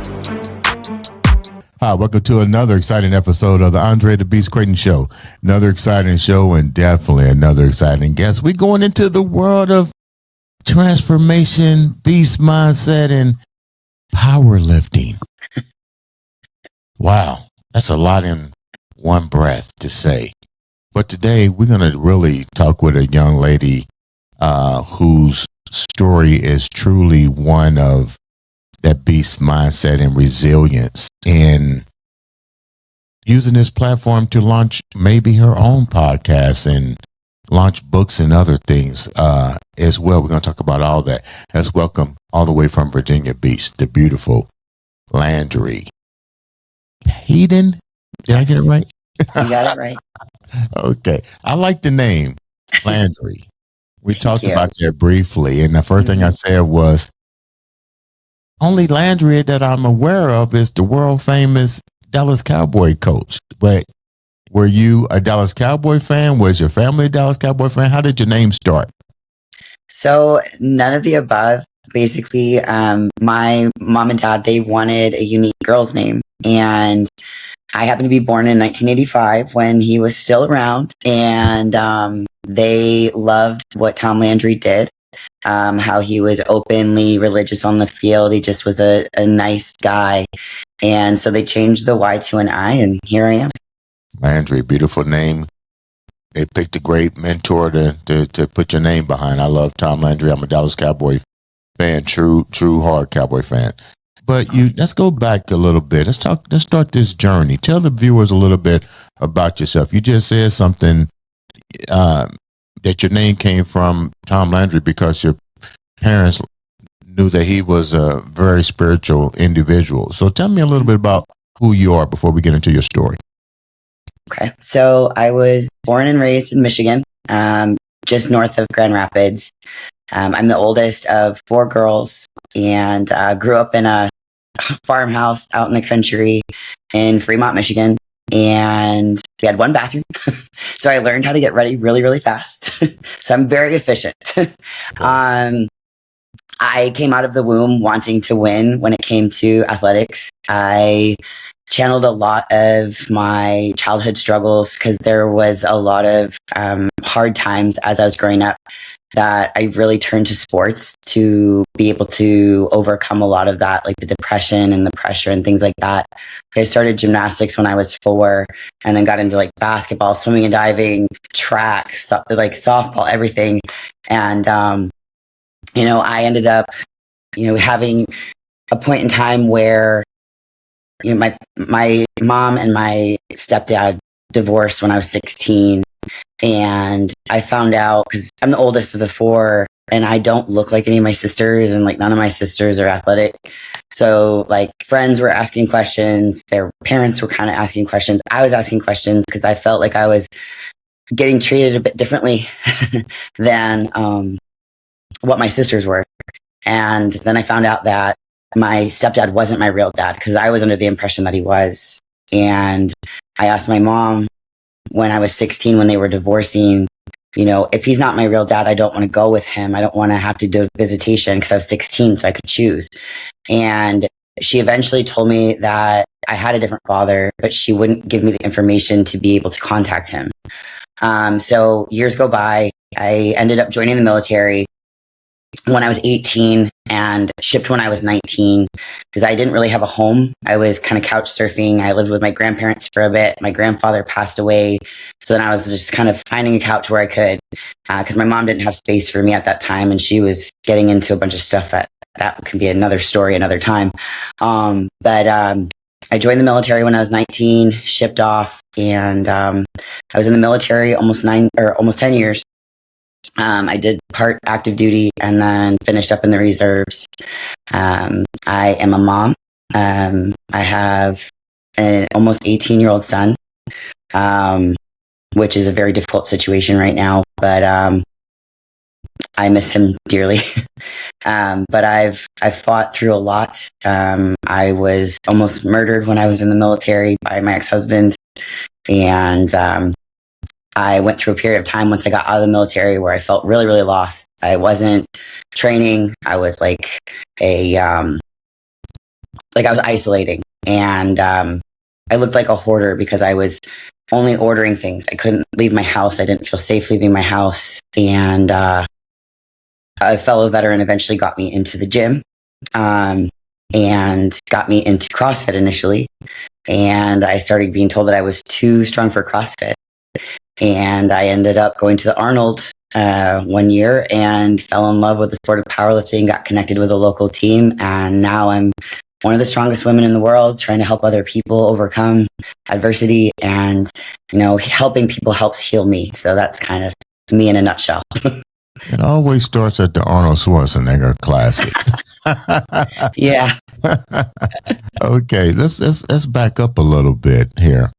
Hi, welcome to another exciting episode of the Andre the Beast Creighton Show. Another exciting show and definitely another exciting guest. We're going into the world of transformation, beast mindset, and powerlifting. Wow, that's a lot in one breath to say. But today we're going to really talk with a young lady whose story is truly one of that beast mindset and resilience, and using this platform to launch maybe her own podcast and launch books and other things as well. We're going to talk about all that. Let's welcome all the way from Virginia Beach, the beautiful Landri Peden. Did I get it right? You got it right. Okay. I like the name Landri. We talked about that briefly, and the first thing I said was, only Landry that I'm aware of is the world famous Dallas Cowboy coach. But were you a Dallas Cowboy fan? Was your family a Dallas Cowboy fan? How did your name start? So none of the above. Basically, my mom and dad, they wanted a unique girl's name. And I happened to be born in 1985 when he was still around. And they loved what Tom Landry did. How he was openly religious on the field. He just was a nice guy. And so they changed the Y to an I, and here I am. Landry, beautiful name. They picked a great mentor to put your name behind. I love Tom Landry. I'm a Dallas Cowboy fan, true hard Cowboy fan. But let's go back a little bit. Let's start this journey. Tell the viewers a little bit about yourself. You just said something that your name came from Tom Landry because your parents knew that he was a very spiritual individual. So tell me a little bit about who you are before we get into your story. Okay. So I was born and raised in Michigan, just north of Grand Rapids. I'm the oldest of 4 girls and grew up in a farmhouse out in the country in Fremont, Michigan. And we had 1 bathroom. So I learned how to get ready really, really fast. So I'm very efficient. I came out of the womb wanting to win when it came to athletics. I channeled a lot of my childhood struggles because there was a lot of hard times as I was growing up that I really turned to sports to be able to overcome a lot of that, like the depression and the pressure and things like that. I started gymnastics when I was 4 and then got into like basketball, swimming and diving, track, like softball, everything. And, I ended up, having a point in time where, my mom and my stepdad divorced when I was 16. And I found out because I'm the oldest of the 4 and I don't look like any of my sisters, and like none of my sisters are athletic. So like friends were asking questions, their parents were kind of asking questions. I was asking questions because I felt like I was getting treated a bit differently than what my sisters were. And then I found out that my stepdad wasn't my real dad because I was under the impression that he was. And I asked my mom when I was 16, when they were divorcing, if he's not my real dad, I don't want to go with him. I don't want to have to do a visitation because I was 16, so I could choose. And she eventually told me that I had a different father, but she wouldn't give me the information to be able to contact him. So years go by. I ended up joining the military when I was 18 and shipped when I was 19 because I didn't really have a home. I was kind of couch surfing. I lived with my grandparents for a bit. My grandfather passed away. So then I was just kind of finding a couch where I could because my mom didn't have space for me at that time. And she was getting into a bunch of stuff that can be another story, another time. But I joined the military when I was 19, shipped off, and I was in the military almost 10 years. I did part active duty and then finished up in the reserves. I am a mom. I have an almost 18-year-old son, which is a very difficult situation right now, but I miss him dearly. But I've fought through a lot. I was almost murdered when I was in the military by my ex-husband. And I went through a period of time once I got out of the military where I felt really, really lost. I wasn't training. I was like like I was isolating, and I looked like a hoarder because I was only ordering things. I couldn't leave my house. I didn't feel safe leaving my house. And a fellow veteran eventually got me into the gym, and got me into CrossFit initially. And I started being told that I was too strong for CrossFit. And I ended up going to the Arnold 1 year and fell in love with the sport of powerlifting, got connected with a local team. And now I'm one of the strongest women in the world, trying to help other people overcome adversity. And, helping people helps heal me. So that's kind of me in a nutshell. It always starts at the Arnold Schwarzenegger Classic. Yeah. Okay, let's back up a little bit here.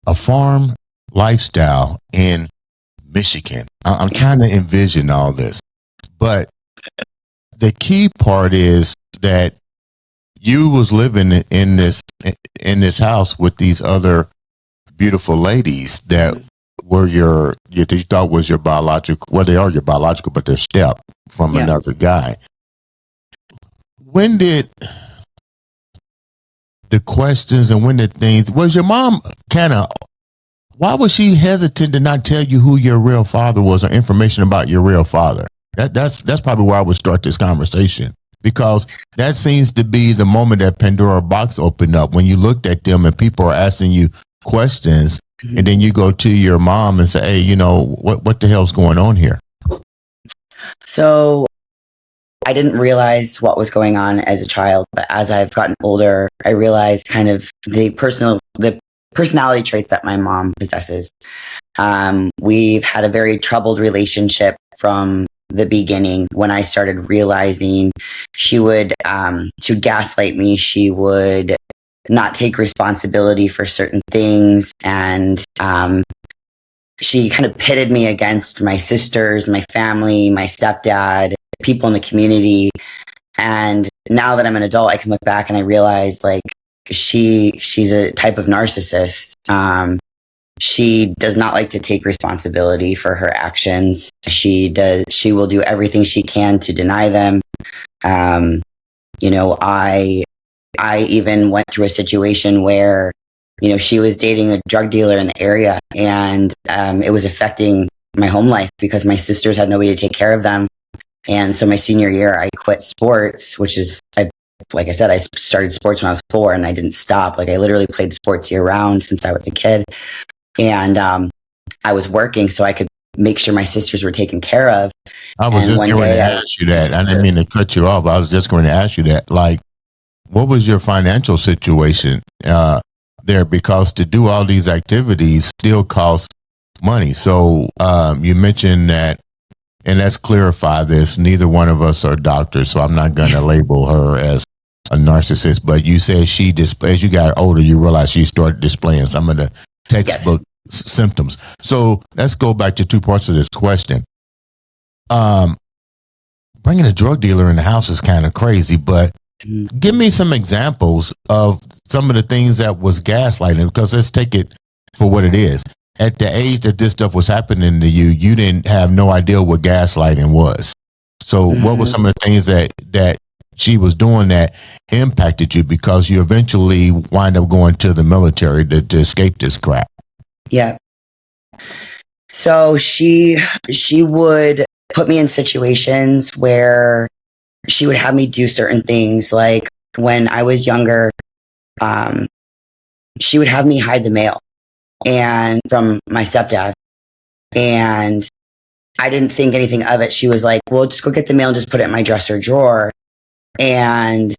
A farm lifestyle in Michigan. I'm trying to envision all this, but the key part is that you was living in this house with these other beautiful ladies that were you thought was your biological. Well, they are your biological, but they're step from another guy. When did the questions and when the things was your mom why was she hesitant to not tell you who your real father was or information about your real father? That's probably where I would start this conversation, because that seems to be the moment that Pandora box opened up when you looked at them and people are asking you questions, and then you go to your mom and say, hey, what the hell's going on here? So I didn't realize what was going on as a child, but as I've gotten older, I realized kind of the personality traits that my mom possesses. We've had a very troubled relationship from the beginning. When I started realizing she would gaslight me, she would not take responsibility for certain things, and she kind of pitted me against my sisters, my family, my stepdad, people in the community. And now that I'm an adult, I can look back and I realize, like, she's a type of narcissist. She does not like to take responsibility for her actions. She will do everything she can to deny them. I even went through a situation where, she was dating a drug dealer in the area, and it was affecting my home life because my sisters had nobody to take care of them. And so my senior year, I quit sports, like I said, I started sports when I was 4 and I didn't stop. Like, I literally played sports year round since I was a kid. And I was working so I could make sure my sisters were taken care of. I was just going to ask you that. I didn't mean to cut you off. I was just going to ask you that. Like, what was your financial situation there? Because to do all these activities still costs money. So you mentioned that, and let's clarify this. Neither one of us are doctors, so I'm not going to label her as a narcissist. But you said as you got older, you realized she started displaying some of the textbook symptoms. So let's go back to two parts of this question. Bringing a drug dealer in the house is kind of crazy, but give me some examples of some of the things that was gaslighting, because let's take it for what it is. At the age that this stuff was happening to you, you didn't have no idea what gaslighting was. So what were some of the things that she was doing that impacted you, because you eventually wind up going to the military to escape this crap? Yeah. So she would put me in situations where she would have me do certain things. Like when I was younger, she would have me hide the mail and from my stepdad. And I didn't think anything of it. She was like, well, just go get the mail and just put it in my dresser drawer. And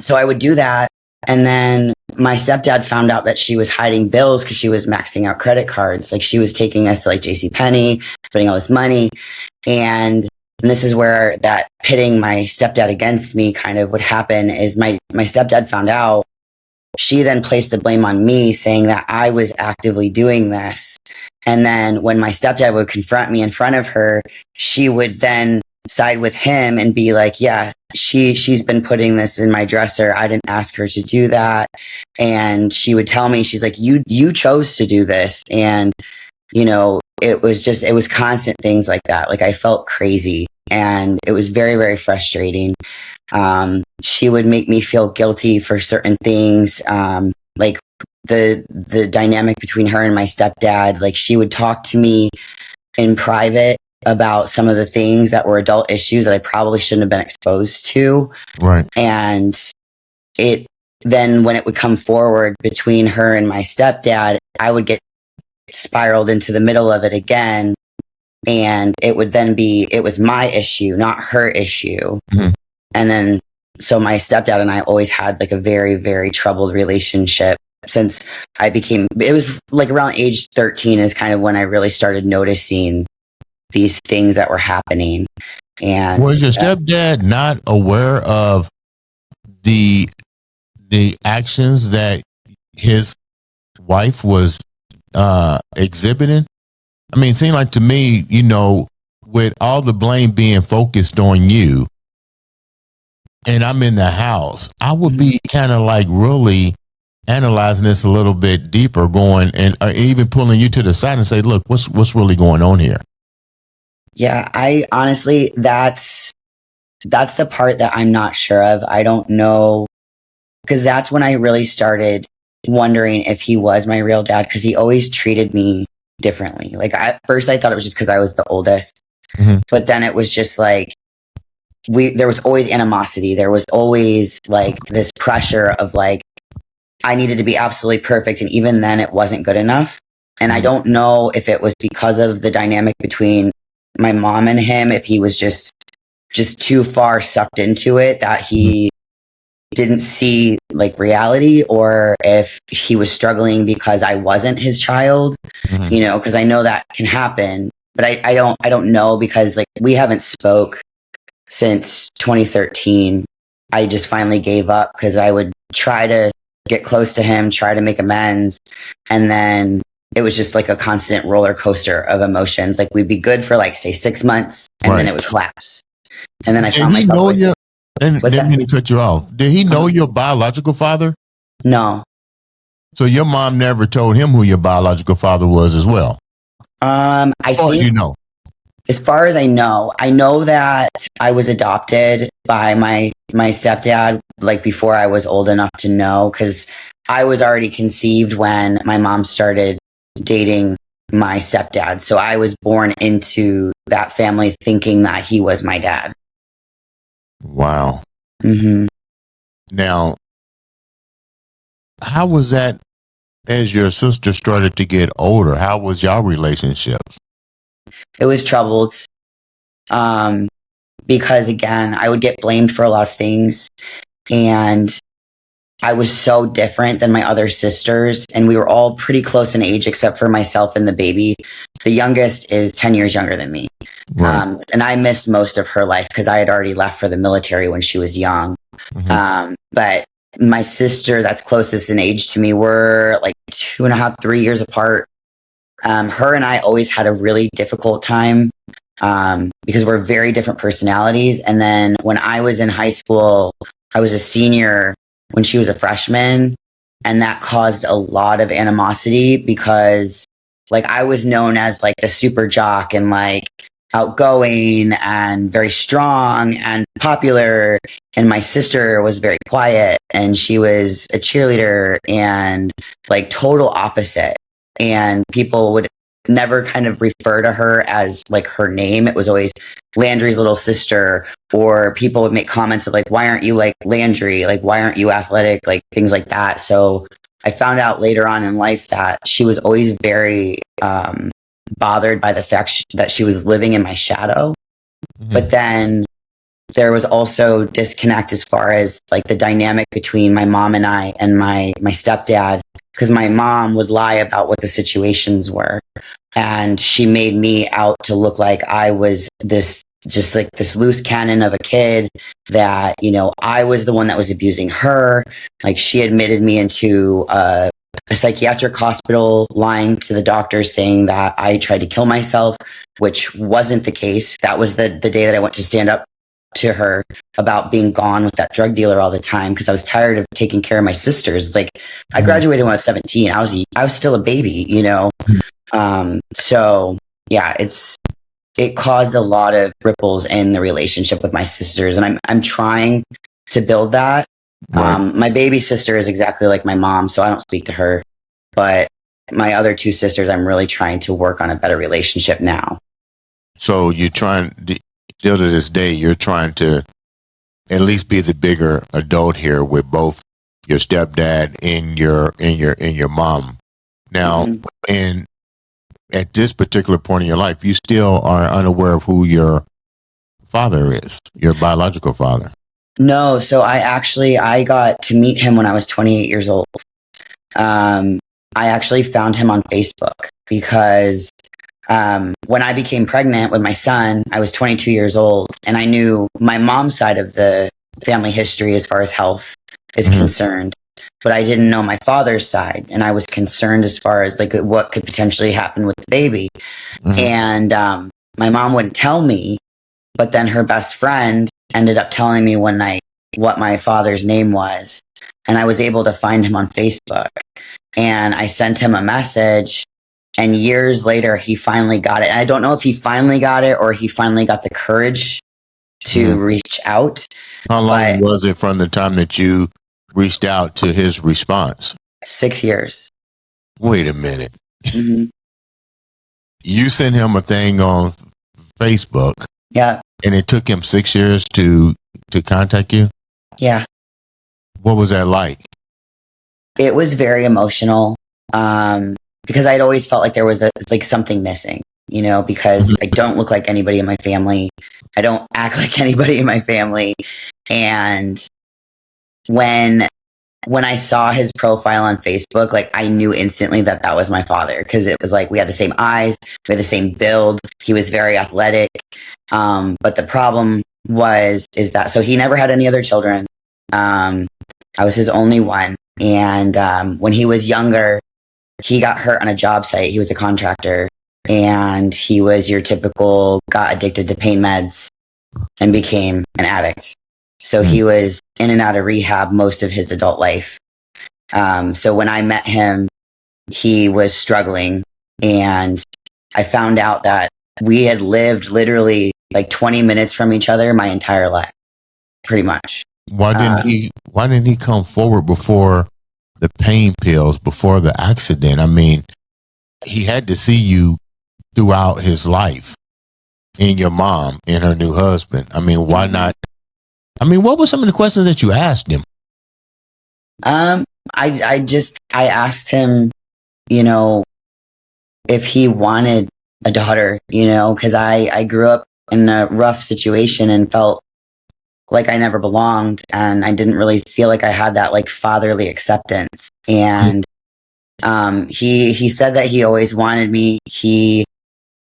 so I would do that. And then my stepdad found out that she was hiding bills because she was maxing out credit cards. Like, she was taking us to like JCPenney, spending all this money. And this is where that pitting my stepdad against me kind of would happen. Is my stepdad found out. She then placed the blame on me, saying that I was actively doing this. And then when my stepdad would confront me in front of her, she would then side with him and be like, yeah, she's been putting this in my dresser. I didn't ask her to do that. And she would tell me, she's like, you chose to do this. And, it was constant things like that. Like, I felt crazy, and it was very, very frustrating. She would make me feel guilty for certain things. Like the dynamic between her and my stepdad, like she would talk to me in private about some of the things that were adult issues that I probably shouldn't have been exposed to. Right. And it then when it would come forward between her and my stepdad, I would get spiraled into the middle of it again. And it would then be, it was my issue, not her issue. Mm-hmm. And then, so my stepdad and I always had like a very, very troubled relationship since it was like around age 13 is kind of when I really started noticing these things that were happening. And was your stepdad not aware of the actions that his wife was exhibiting? I mean, it seemed like to me, with all the blame being focused on you, and I'm in the house, I would be kind of like really analyzing this a little bit deeper, going and even pulling you to the side and say, "Look, what's really going on here?" Yeah, I honestly, that's the part that I'm not sure of. I don't know, because that's when I really started wondering if he was my real dad, because he always treated me differently. Like at first I thought it was just because I was the oldest, but then it was just like there was always animosity. There was always like this pressure of like I needed to be absolutely perfect, and even then it wasn't good enough. And I don't know if it was because of the dynamic between my mom and him, if he was just too far sucked into it that he didn't see like reality, or if he was struggling because I wasn't his child, because I know that can happen, but I don't know, because like we haven't spoke since 2013. I just finally gave up because I would try to get close to him, try to make amends, and then it was just like a constant roller coaster of emotions. Like we'd be good for like say 6 months, and then it would collapse. And then I found myself. Didn't mean to cut you off. Did he know your biological father? No. So your mom never told him who your biological father was as well? I think, as far as I know that I was adopted by my stepdad, like before I was old enough to know, because I was already conceived when my mom started dating my stepdad. So I was born into that family thinking that he was my dad. Wow. Mm-hmm. Now, how was that as your sister started to get older? How was y'all relationships? It was troubled. Because again, I would get blamed for a lot of things, and I was so different than my other sisters, and we were all pretty close in age except for myself and the baby. The youngest is 10 years younger than me. Right. And I missed most of her life because I had already left for the military when she was young. But my sister that's closest in age to me, were like 2.5, 3 years apart. Her and I always had a really difficult time because we're very different personalities. And then when I was in high school, I was a senior when she was a freshman, and that caused a lot of animosity because like I was known as like the super jock and like outgoing and very strong and popular, and my sister was very quiet and she was a cheerleader and like total opposite. And people would never kind of refer to her as like her name. It was always Landri's little sister, or people would make comments of like, why aren't you like Landri? Like, why aren't you athletic? Like things like that. So I found out later on in life that she was always very bothered by the fact that she was living in my shadow. But then there was also disconnect as far as like the dynamic between my mom and I and my stepdad, because my mom would lie about what the situations were. And she made me out to look like I was this loose cannon of a kid, that, I was the one that was abusing her. Like she admitted me into a psychiatric hospital, lying to the doctors saying that I tried to kill myself, which wasn't the case. That was the day that I went to stand up to her about being gone with that drug dealer all the time, because I was tired of taking care of my sisters. Like I graduated when I was 17. I was still a baby, So yeah, it's it caused a lot of ripples in the relationship with my sisters, and I'm trying to build that. Right. My baby sister is exactly like my mom, so I don't speak to her, but my other two sisters, I'm really trying to work on a better relationship now. So you're trying, still to this day, you're trying to at least be the bigger adult here with both your stepdad and your mom. Now, Mhm. and at this particular point in your life, you still are unaware of who your father is, your biological father. No, so I got to meet him when I was 28 years old. Um, I actually found him on Facebook because when I became pregnant with my son, I was 22 years old, and I knew my mom's side of the family history as far as health is Mhm. concerned, but I didn't know my father's side, and I was concerned as far as like what could potentially happen with the baby. Mhm. And my mom wouldn't tell me, but then her best friend ended up telling me one night what my father's name was, and I was able to find him on Facebook, and I sent him a message, and years later he finally got it. And I don't know if he finally got it or he finally got the courage to Mhm. reach out, How long but was it from the time that you reached out to his response? 6 years. Wait a minute. Hmm. You sent him a thing on Facebook, Yeah. and it took him 6 years to contact you. Yeah. What was that like? It was very emotional. Because I'd always felt like there was like something missing, because Mhm. I don't look like anybody in my family. I don't act like anybody in my family. And when I saw his profile on Facebook, like I knew instantly that that was my father, because it was like we had the same eyes, we had the same build. He was very athletic. But the problem is that so he never had any other children. I was his only one, and when he was younger, he got hurt on a job site. He was a contractor, and he was your typical got addicted to pain meds and became an addict. So Mhm. he was in and out of rehab most of his adult life. So when I met him, he was struggling, and I found out that we had lived literally like 20 minutes from each other my entire life, pretty much. Why didn't Uh, he? Why didn't he come forward before the pain pills, before the accident? I mean, he had to see you throughout his life, and your mom and her new husband. I mean, why not? I mean, what were some of the questions that you asked him? um, I asked him, you know, if he wanted a daughter, because I grew up in a rough situation and felt like I never belonged, and I didn't really feel like I had that like fatherly acceptance. And he said that he always wanted me. He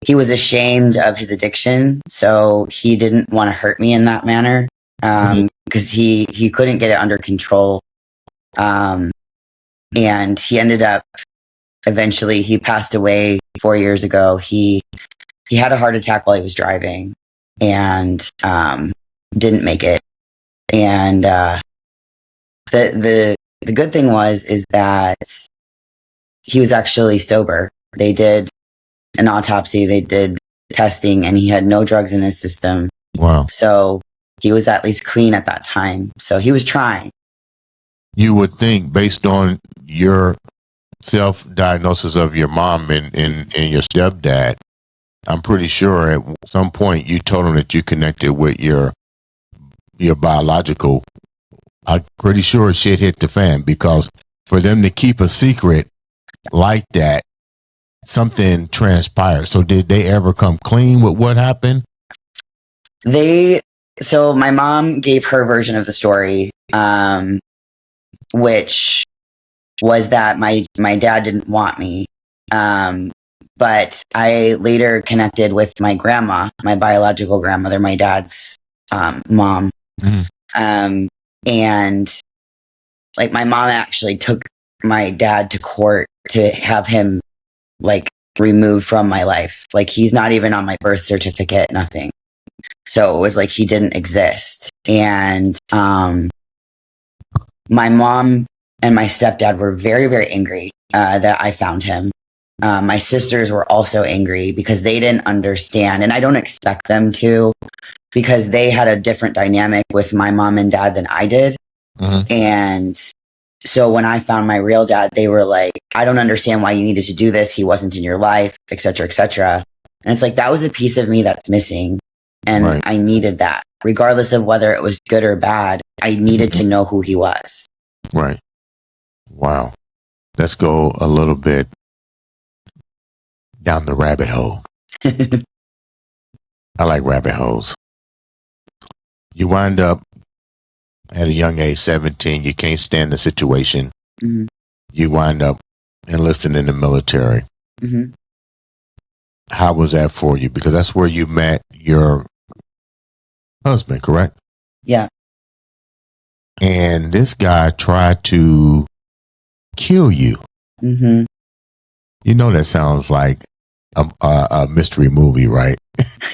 was ashamed of his addiction, so he didn't want to hurt me in that manner, Mhm. because he couldn't get it under control. Um, and he ended up eventually he passed away 4 years ago. He had a heart attack while he was driving, and didn't make it. And the good thing is that he was actually sober. They did an autopsy, they did testing, and he had no drugs in his system. Wow. So he was at least clean at that time. So he was trying. You would think, based on your self diagnosis of your mom and your stepdad, I'm pretty sure at some point you told him that you connected with your biological. I'm pretty sure shit hit the fan, because for them to keep a secret like that, something transpired. So did they ever come clean with what happened? They so my mom gave her version of the story, which was that my dad didn't want me. Um, but I later connected with my grandma, my biological grandmother, my dad's mom. Mhm. Um, and like my mom actually took my dad to court to have him like removed from my life. Like he's not even on my birth certificate, nothing. So it was like he didn't exist. And my mom and my stepdad were very, very angry that I found him. My sisters were also angry because they didn't understand, and I don't expect them to, because they had a different dynamic with my mom and dad than I did. And so when I found my real dad, they were like, I don't understand why you needed to do this. He wasn't in your life, et cetera, et cetera. And it's like, that was a piece of me that's missing. And Right. I needed that, regardless of whether it was good or bad. I needed to know who he was. Right. Wow. Let's go a little bit down the rabbit hole. I like rabbit holes. You wind up at a young age, 17. You can't stand the situation. Mm-hmm. You wind up enlisting in the military. Mm-hmm. How was that for you? Because that's where you met your husband, correct? Yeah. And this guy tried to kill you. Mm-hmm. You know, that sounds like a mystery movie, right?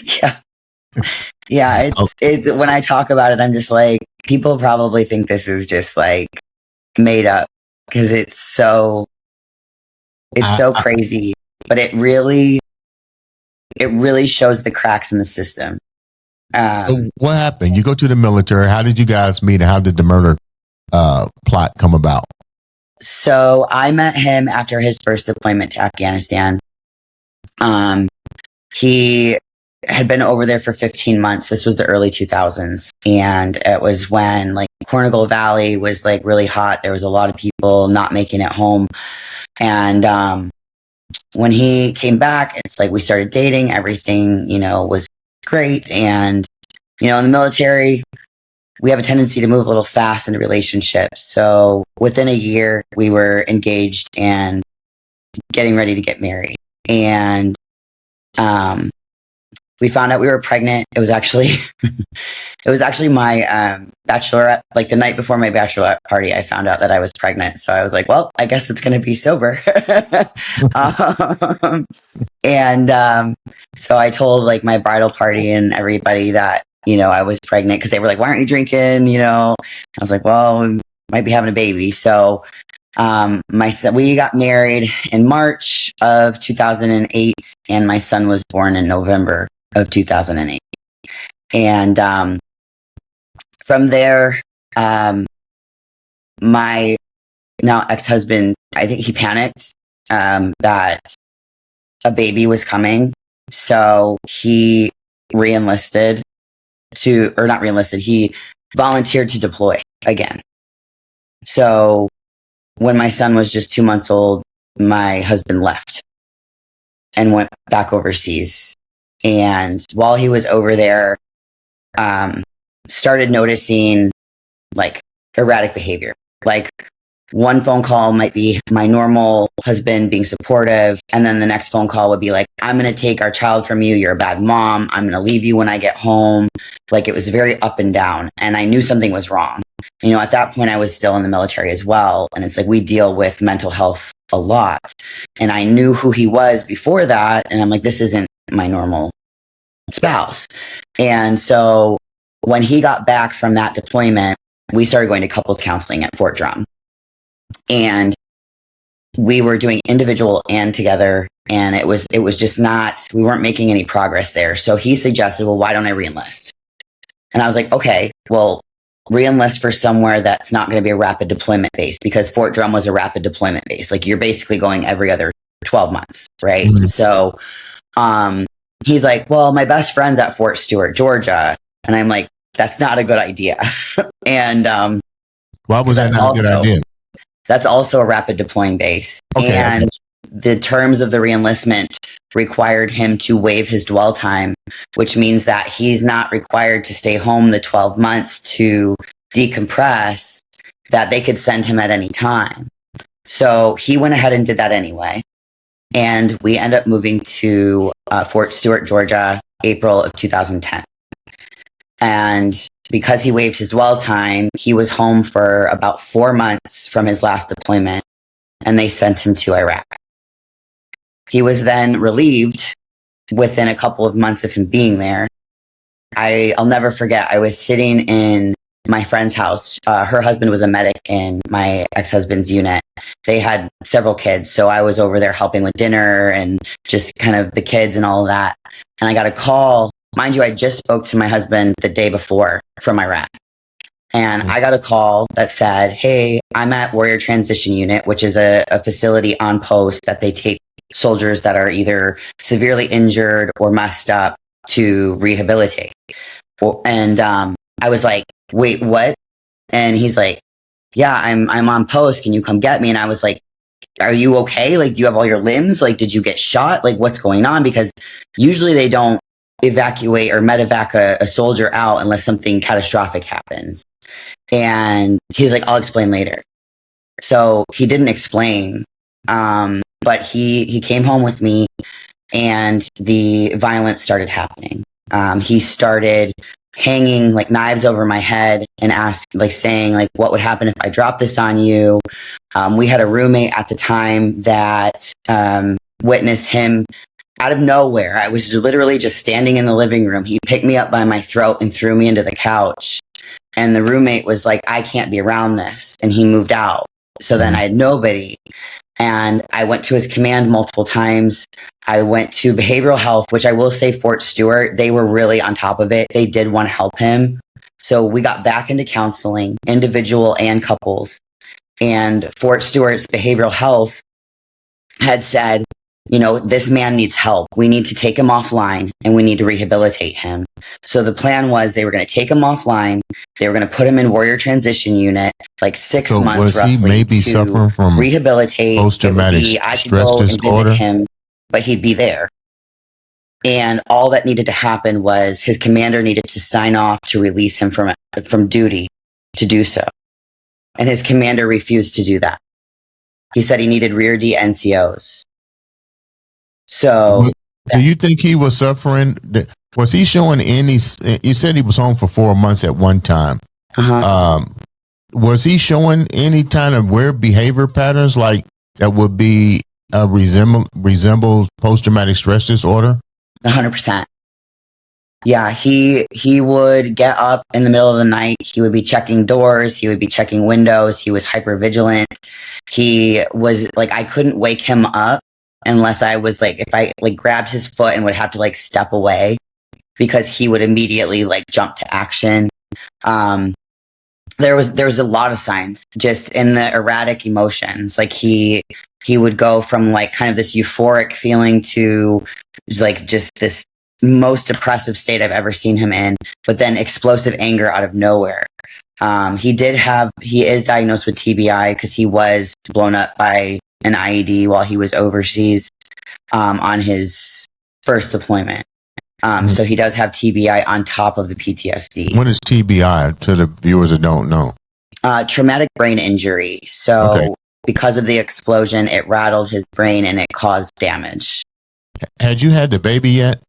Yeah. Yeah. It's when I talk about it, I'm just like, people probably think this is just like made up because it's so crazy, but it really shows the cracks in the system. So what happened? You go to the military. How did you guys meet? And how did the murder plot come about? So I met him after his first deployment to Afghanistan. He had been over there for 15 months. This was the early 2000s. And it was when like Cornwall Valley was like really hot. There was a lot of people not making it home. And when he came back, it's like we started dating. Everything, was great. And, in the military, we have a tendency to move a little fast into relationships. So within a year, we were engaged and getting ready to get married. And we found out we were pregnant. It was actually my bachelorette, like the night before my bachelorette party, I found out that I was pregnant. So I was like, well, I guess it's going to be sober. And so I told like my bridal party and everybody that, I was pregnant because they were like, why aren't you drinking? I was like, well, we might be having a baby. So my son, we got married in March of 2008 and my son was born in November of 2008. And from there, my now ex-husband, I think he panicked that a baby was coming. So he re-enlisted not re-enlisted, he volunteered to deploy again. So when my son was just 2 months old, my husband left and went back overseas. And while he was over there, started noticing like erratic behavior. Like one phone call might be my normal husband being supportive. And then the next phone call would be like, I'm going to take our child from you. You're a bad mom. I'm going to leave you when I get home. Like it was very up and down. And I knew something was wrong. At that point I was still in the military as well. And it's like, we deal with mental health a lot. And I knew who he was before that. And I'm like, this isn't my normal spouse. And so when he got back from that deployment, we started going to couples counseling at Fort Drum. And we were doing individual and together. And it was just we weren't making any progress there. So he suggested, well, why don't I re-enlist? And I was like, okay, well, re-enlist for somewhere that's not going to be a rapid deployment base, because Fort Drum was a rapid deployment base. Like you're basically going every other 12 months. Right. Mm-hmm. So, he's like, well, my best friend's at Fort Stewart, Georgia. And I'm like, that's not a good idea. And, why was that not a good idea? That's also a rapid deploying base. Okay, and the terms of the reenlistment required him to waive his dwell time, which means that he's not required to stay home the 12 months to decompress, that they could send him at any time. So he went ahead and did that anyway. And we ended up moving to Fort Stewart, Georgia, April of 2010. And because he waived his dwell time, he was home for about 4 months from his last deployment, and they sent him to Iraq. He was then relieved within a couple of months of him being there. I'll never forget, I was sitting in my friend's house. Her husband was a medic in my ex-husband's unit. They had several kids, so I was over there helping with dinner and just kind of the kids and all of that. And I got a call. Mind you, I just spoke to my husband the day before from Iraq. And I got a call that said, hey, I'm at Warrior Transition Unit, which is a facility on post that they take soldiers that are either severely injured or messed up to rehabilitate. And I was like, wait, what? And he's like, yeah, I'm on post. Can you come get me? And I was like, are you okay? Like, do you have all your limbs? Like, did you get shot? Like, what's going on? Because usually they don't evacuate or medevac a soldier out unless something catastrophic happens. And he's like, I'll explain later. So he didn't explain. But he came home with me and the violence started happening. He started hanging like knives over my head and saying like, what would happen if I dropped this on you? We had a roommate at the time that witnessed him out of nowhere. I was literally just standing in the living room. He picked me up by my throat and threw me into the couch. And the roommate was like, I can't be around this. And he moved out. So then I had nobody. And I went to his command multiple times. I went to behavioral health, which I will say Fort Stewart, they were really on top of it. They did want to help him. So we got back into counseling, individual and couples. And Fort Stewart's behavioral health had said, you know, this man needs help. We need to take him offline and we need to rehabilitate him. So the plan was they were going to take him offline. They were going to put him in Warrior Transition Unit, like 6 months was roughly, he maybe to suffering from rehabilitate. post-traumatic I could stress go and disorder? visit him, but he'd be there. And all that needed to happen was his commander needed to sign off to release him from duty to do so. And his commander refused to do that. He said he needed rear D NCOs. So, do you think he was suffering? Was he showing any? You said he was home for 4 months at one time. Was he showing any kind of weird behavior patterns like that would be resembles post-traumatic stress disorder? 100%. Yeah, he would get up in the middle of the night. He would be checking doors. He would be checking windows. He was hyper vigilant. He was like, I couldn't wake him up unless I was like, if I like grabbed his foot and would have to like step away because he would immediately like jump to action. There was a lot of signs just in the erratic emotions. Like he would go from like kind of this euphoric feeling to like just this most depressive state I've ever seen him in, but then explosive anger out of nowhere. He is diagnosed with TBI because he was blown up by an IED while he was overseas on his first deployment. So he does have TBI on top of the PTSD. What is TBI to the viewers that don't know? Traumatic brain injury. So because of the explosion, it rattled his brain and it caused damage. Had you had the baby yet?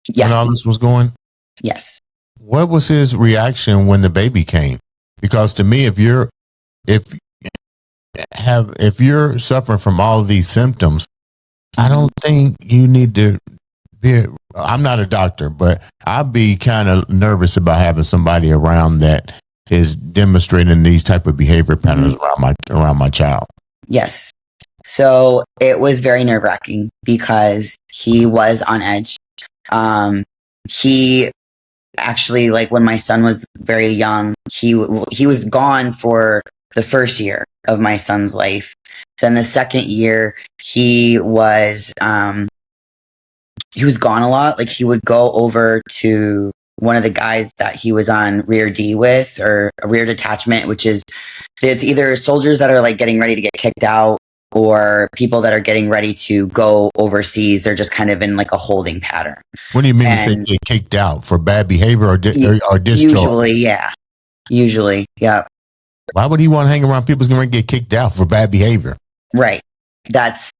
Yes. When all this was going? Yes. What was his reaction when the baby came? Because to me, if you're suffering from all of these symptoms, I don't think you need to be. I'm not a doctor, but I'd be kind of nervous about having somebody around that is demonstrating these type of behavior patterns around my child. Yes. So it was very nerve-wracking because he was on edge. He actually, like when my son was very young, he was gone for the first year of my son's life. Then the second year, he was gone a lot. Like he would go over to one of the guys that he was on rear D with, or a rear detachment, which is, it's either soldiers that are like getting ready to get kicked out or people that are getting ready to go overseas. They're just kind of in like a holding pattern. What do you mean to say get kicked out for bad behavior or discharge? Usually, yeah. Usually, yeah. Why would he want to hang around people who's going to get kicked out for bad behavior? Right. That's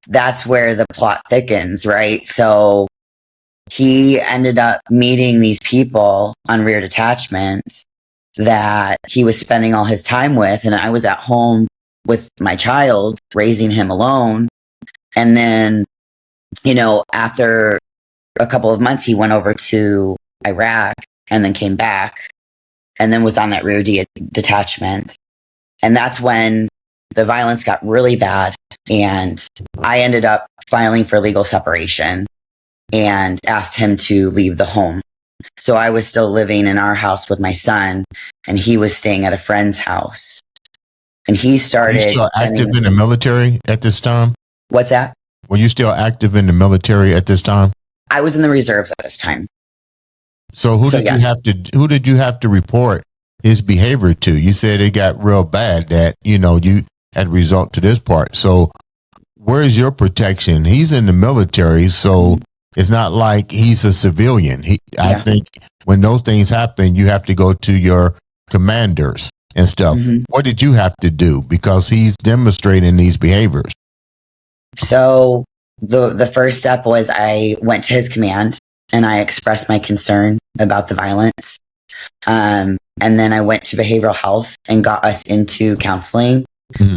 where the plot thickens, right? So he ended up meeting these people on rear detachments that he was spending all his time with. And I was at home with my child, raising him alone. And then, you know, after a couple of months, he went over to Iraq and then came back. and then was on that rear detachment. And that's when the violence got really bad. And I ended up filing for legal separation and asked him to leave the home. So I was still living in our house with my son, and he was staying at a friend's house. And he Were you started still active in the military at this time? What's that? Were you still active in the military at this time? I was in the reserves at this time. So who did you have to report his behavior to? You said it got real bad that, you had result to this part. So where is your protection? He's in the military, so it's not like he's a civilian. I think when those things happen, you have to go to your commanders and stuff. What did you have to do? Because he's demonstrating these behaviors. So the first step was I went to his command and I expressed my concern about the violence. And then I went to behavioral health and got us into counseling.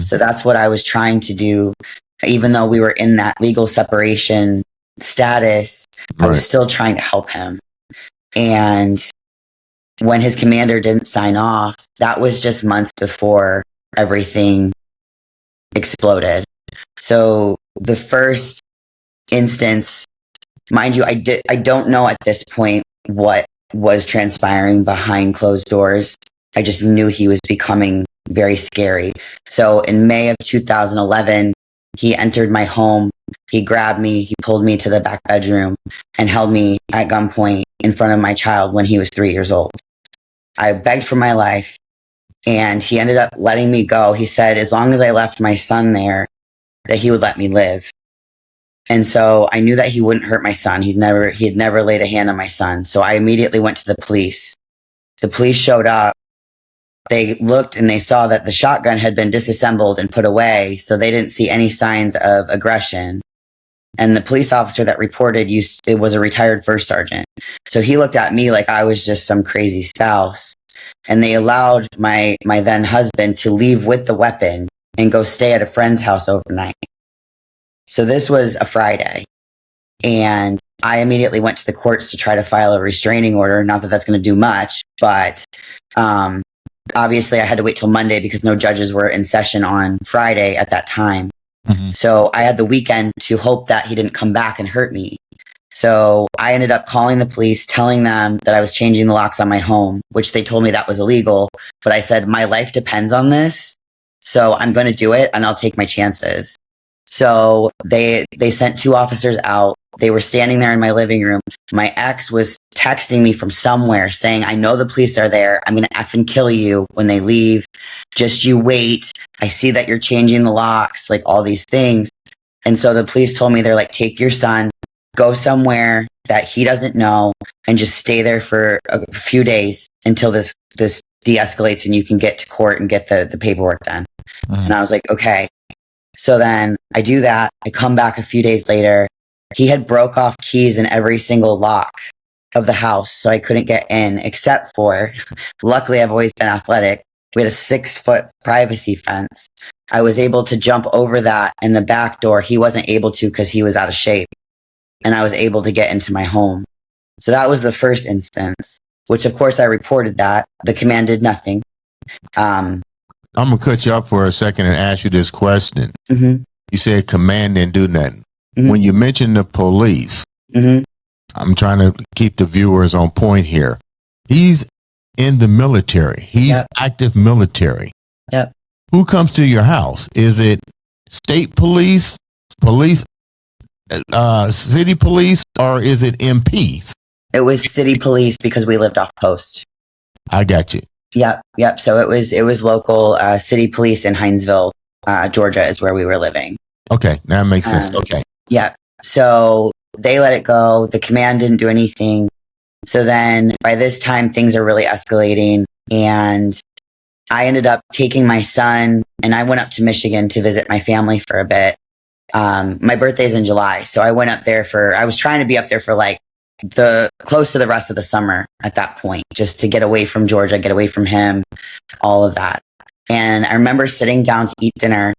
So that's what I was trying to do. Even though we were in that legal separation status, I was still trying to help him. And when his commander didn't sign off, that was just months before everything exploded. So the first instance, mind you, I don't know at this point what was transpiring behind closed doors. I just knew he was becoming very scary. So in May of 2011, he entered my home. He grabbed me, he pulled me to the back bedroom and held me at gunpoint in front of my child when he was 3 years old. I begged for my life and he ended up letting me go. He said, as long as I left my son there, that he would let me live. And so I knew that he wouldn't hurt my son. He had never laid a hand on my son. So I immediately went to the police. The police showed up. They looked and they saw that the shotgun had been disassembled and put away. So they didn't see any signs of aggression. And the police officer that reported it was a retired first sergeant. So he looked at me like I was just some crazy spouse. And they allowed my then husband to leave with the weapon and go stay at a friend's house overnight. So this was a Friday. And I immediately went to the courts to try to file a restraining order. Not that that's going to do much, but obviously I had to wait till Monday because no judges were in session on Friday at that time. So I had the weekend to hope that he didn't come back and hurt me. So I ended up calling the police, telling them that I was changing the locks on my home, which they told me that was illegal. But I said, my life depends on this. So I'm going to do it and I'll take my chances. So they sent 2 officers out. They were standing there in my living room. My ex was texting me from somewhere saying, I know the police are there. I'm going to effing kill you when they leave. Just you wait. I see that you're changing the locks, like all these things. And so the police told me, they're like, take your son, go somewhere that he doesn't know and just stay there for a few days until this de-escalates and you can get to court and get the paperwork done. And I was like, okay. So then I do that. I come back a few days later. He had broke off keys in every single lock of the house. So I couldn't get in except for, luckily I've always been athletic. We had a 6-foot privacy fence. I was able to jump over that in the back door. He wasn't able to because he was out of shape. And I was able to get into my home. So that was the first instance, which of course I reported that. The command did nothing. I'm going to cut you off for a second and ask you this question. You said command didn't do nothing. When you mentioned the police, I'm trying to keep the viewers on point here. He's in the military. He's active military. Who comes to your house? Is it state police, city police, or is it MPs? It was city police because we lived off post. I got you. Yep. So it was local city police in Hinesville, Georgia is where we were living. Okay, that makes sense. Okay. Yeah. So they let it go. The command didn't do anything. So then by this time, things are really escalating. And I ended up taking my son and I went up to Michigan to visit my family for a bit. My birthday's in July. So I went up there I was trying to be up there for like close to the rest of the summer at that point, just to get away from Georgia, get away from him, all of that. And I remember sitting down to eat dinner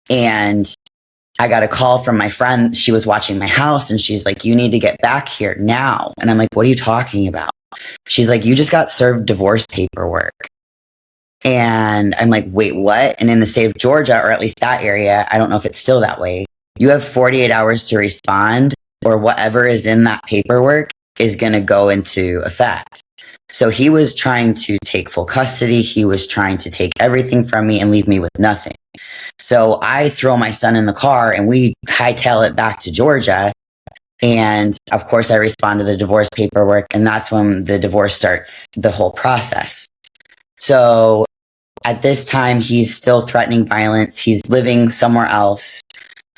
and I got a call from my friend. She was watching my house and she's like, you need to get back here now. And I'm like, what are you talking about? She's like, you just got served divorce paperwork. And I'm like, wait, what? And in the state of Georgia, or at least that area, I don't know if it's still that way, you have 48 hours to respond, or whatever is in that paperwork is going to go into effect. So he was trying to take full custody. He was trying to take everything from me and leave me with nothing. So I throw my son in the car and we hightail it back to Georgia. And of course, I respond to the divorce paperwork. And that's when the divorce starts, the whole process. So at this time, he's still threatening violence. He's living somewhere else.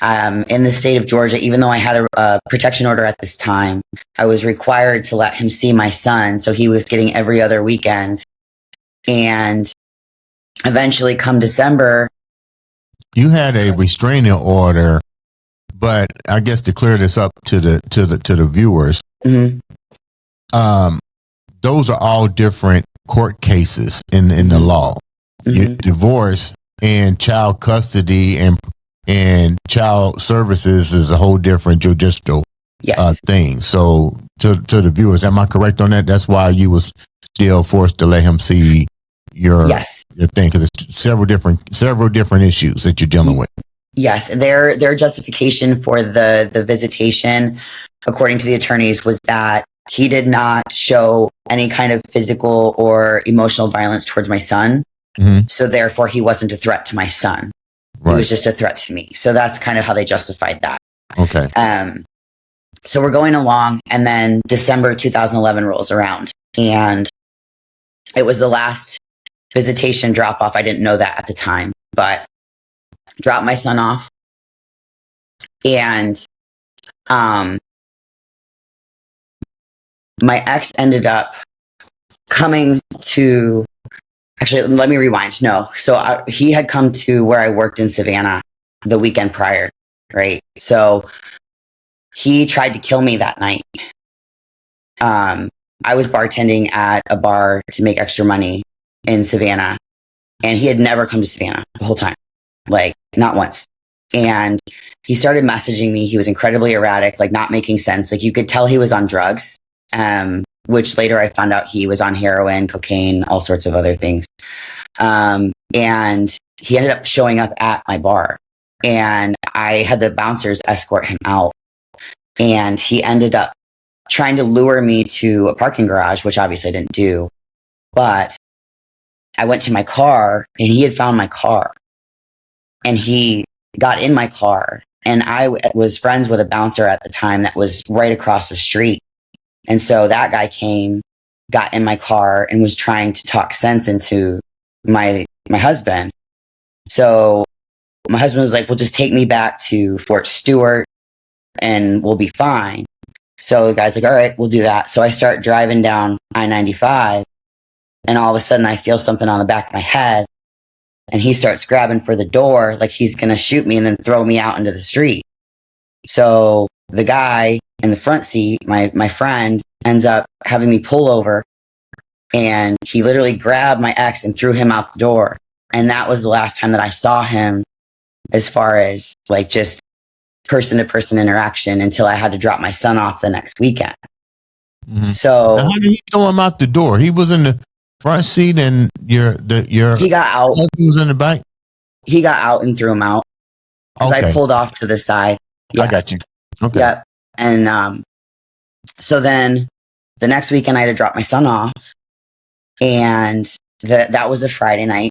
In the state of Georgia, even though I had a protection order at this time, I was required to let him see my son. So he was getting every other weekend. And eventually, come December, You had a restraining order, but I guess to clear this up to the viewers, mm-hmm. Those are all different court cases in the law. Mm-hmm. Divorce and child custody and child services is a whole different judicial thing. So to the viewers, am I correct on that? That's why you was still forced to let him see your thing, because it's several different issues that you're dealing with. Yes, their justification for the visitation, according to the attorneys, was that he did not show any kind of physical or emotional violence towards my son. Mm-hmm. So therefore, he wasn't a threat to my son. Right. He was just a threat to me. So that's kind of how they justified that. Okay. So we're going along, and then December 2011 rolls around, and it was the last visitation drop off. I didn't know that at the time, but dropped my son off, and my ex ended up coming to, actually, let me rewind. No. So he had come to where I worked in Savannah the weekend prior, right? So he tried to kill me that night. I was bartending at a bar to make extra money in Savannah, and he had never come to Savannah the whole time, like not once. And he started messaging me. He was incredibly erratic, like not making sense. Like you could tell he was on drugs, which later I found out he was on heroin, cocaine, all sorts of other things. And he ended up showing up at my bar, and I had the bouncers escort him out. And he ended up trying to lure me to a parking garage, which obviously I didn't do. But I went to my car, and he had found my car. And he got in my car. And I was friends with a bouncer at the time that was right across the street. And so that guy came, got in my car, and was trying to talk sense into my husband. So my husband was like, well, just take me back to Fort Stewart and we'll be fine. So the guy's like, all right, we'll do that. So I start driving down I-95, and all of a sudden I feel something on the back of my head, and he starts grabbing for the door like he's going to shoot me and then throw me out into the street. So the guy in the front seat, my friend, ends up having me pull over, and he literally grabbed my ex and threw him out the door. And that was the last time that I saw him, as far as like just person to person interaction, until I had to drop my son off the next weekend. Mm-hmm. So now, how did he throw him out the door? He was in the front seat, and he got out. He was in the back. He got out and threw him out. Okay. I pulled off to the side. Yeah. I got you. Okay. Yeah. And so then the next weekend I had to drop my son off, and that was a Friday night.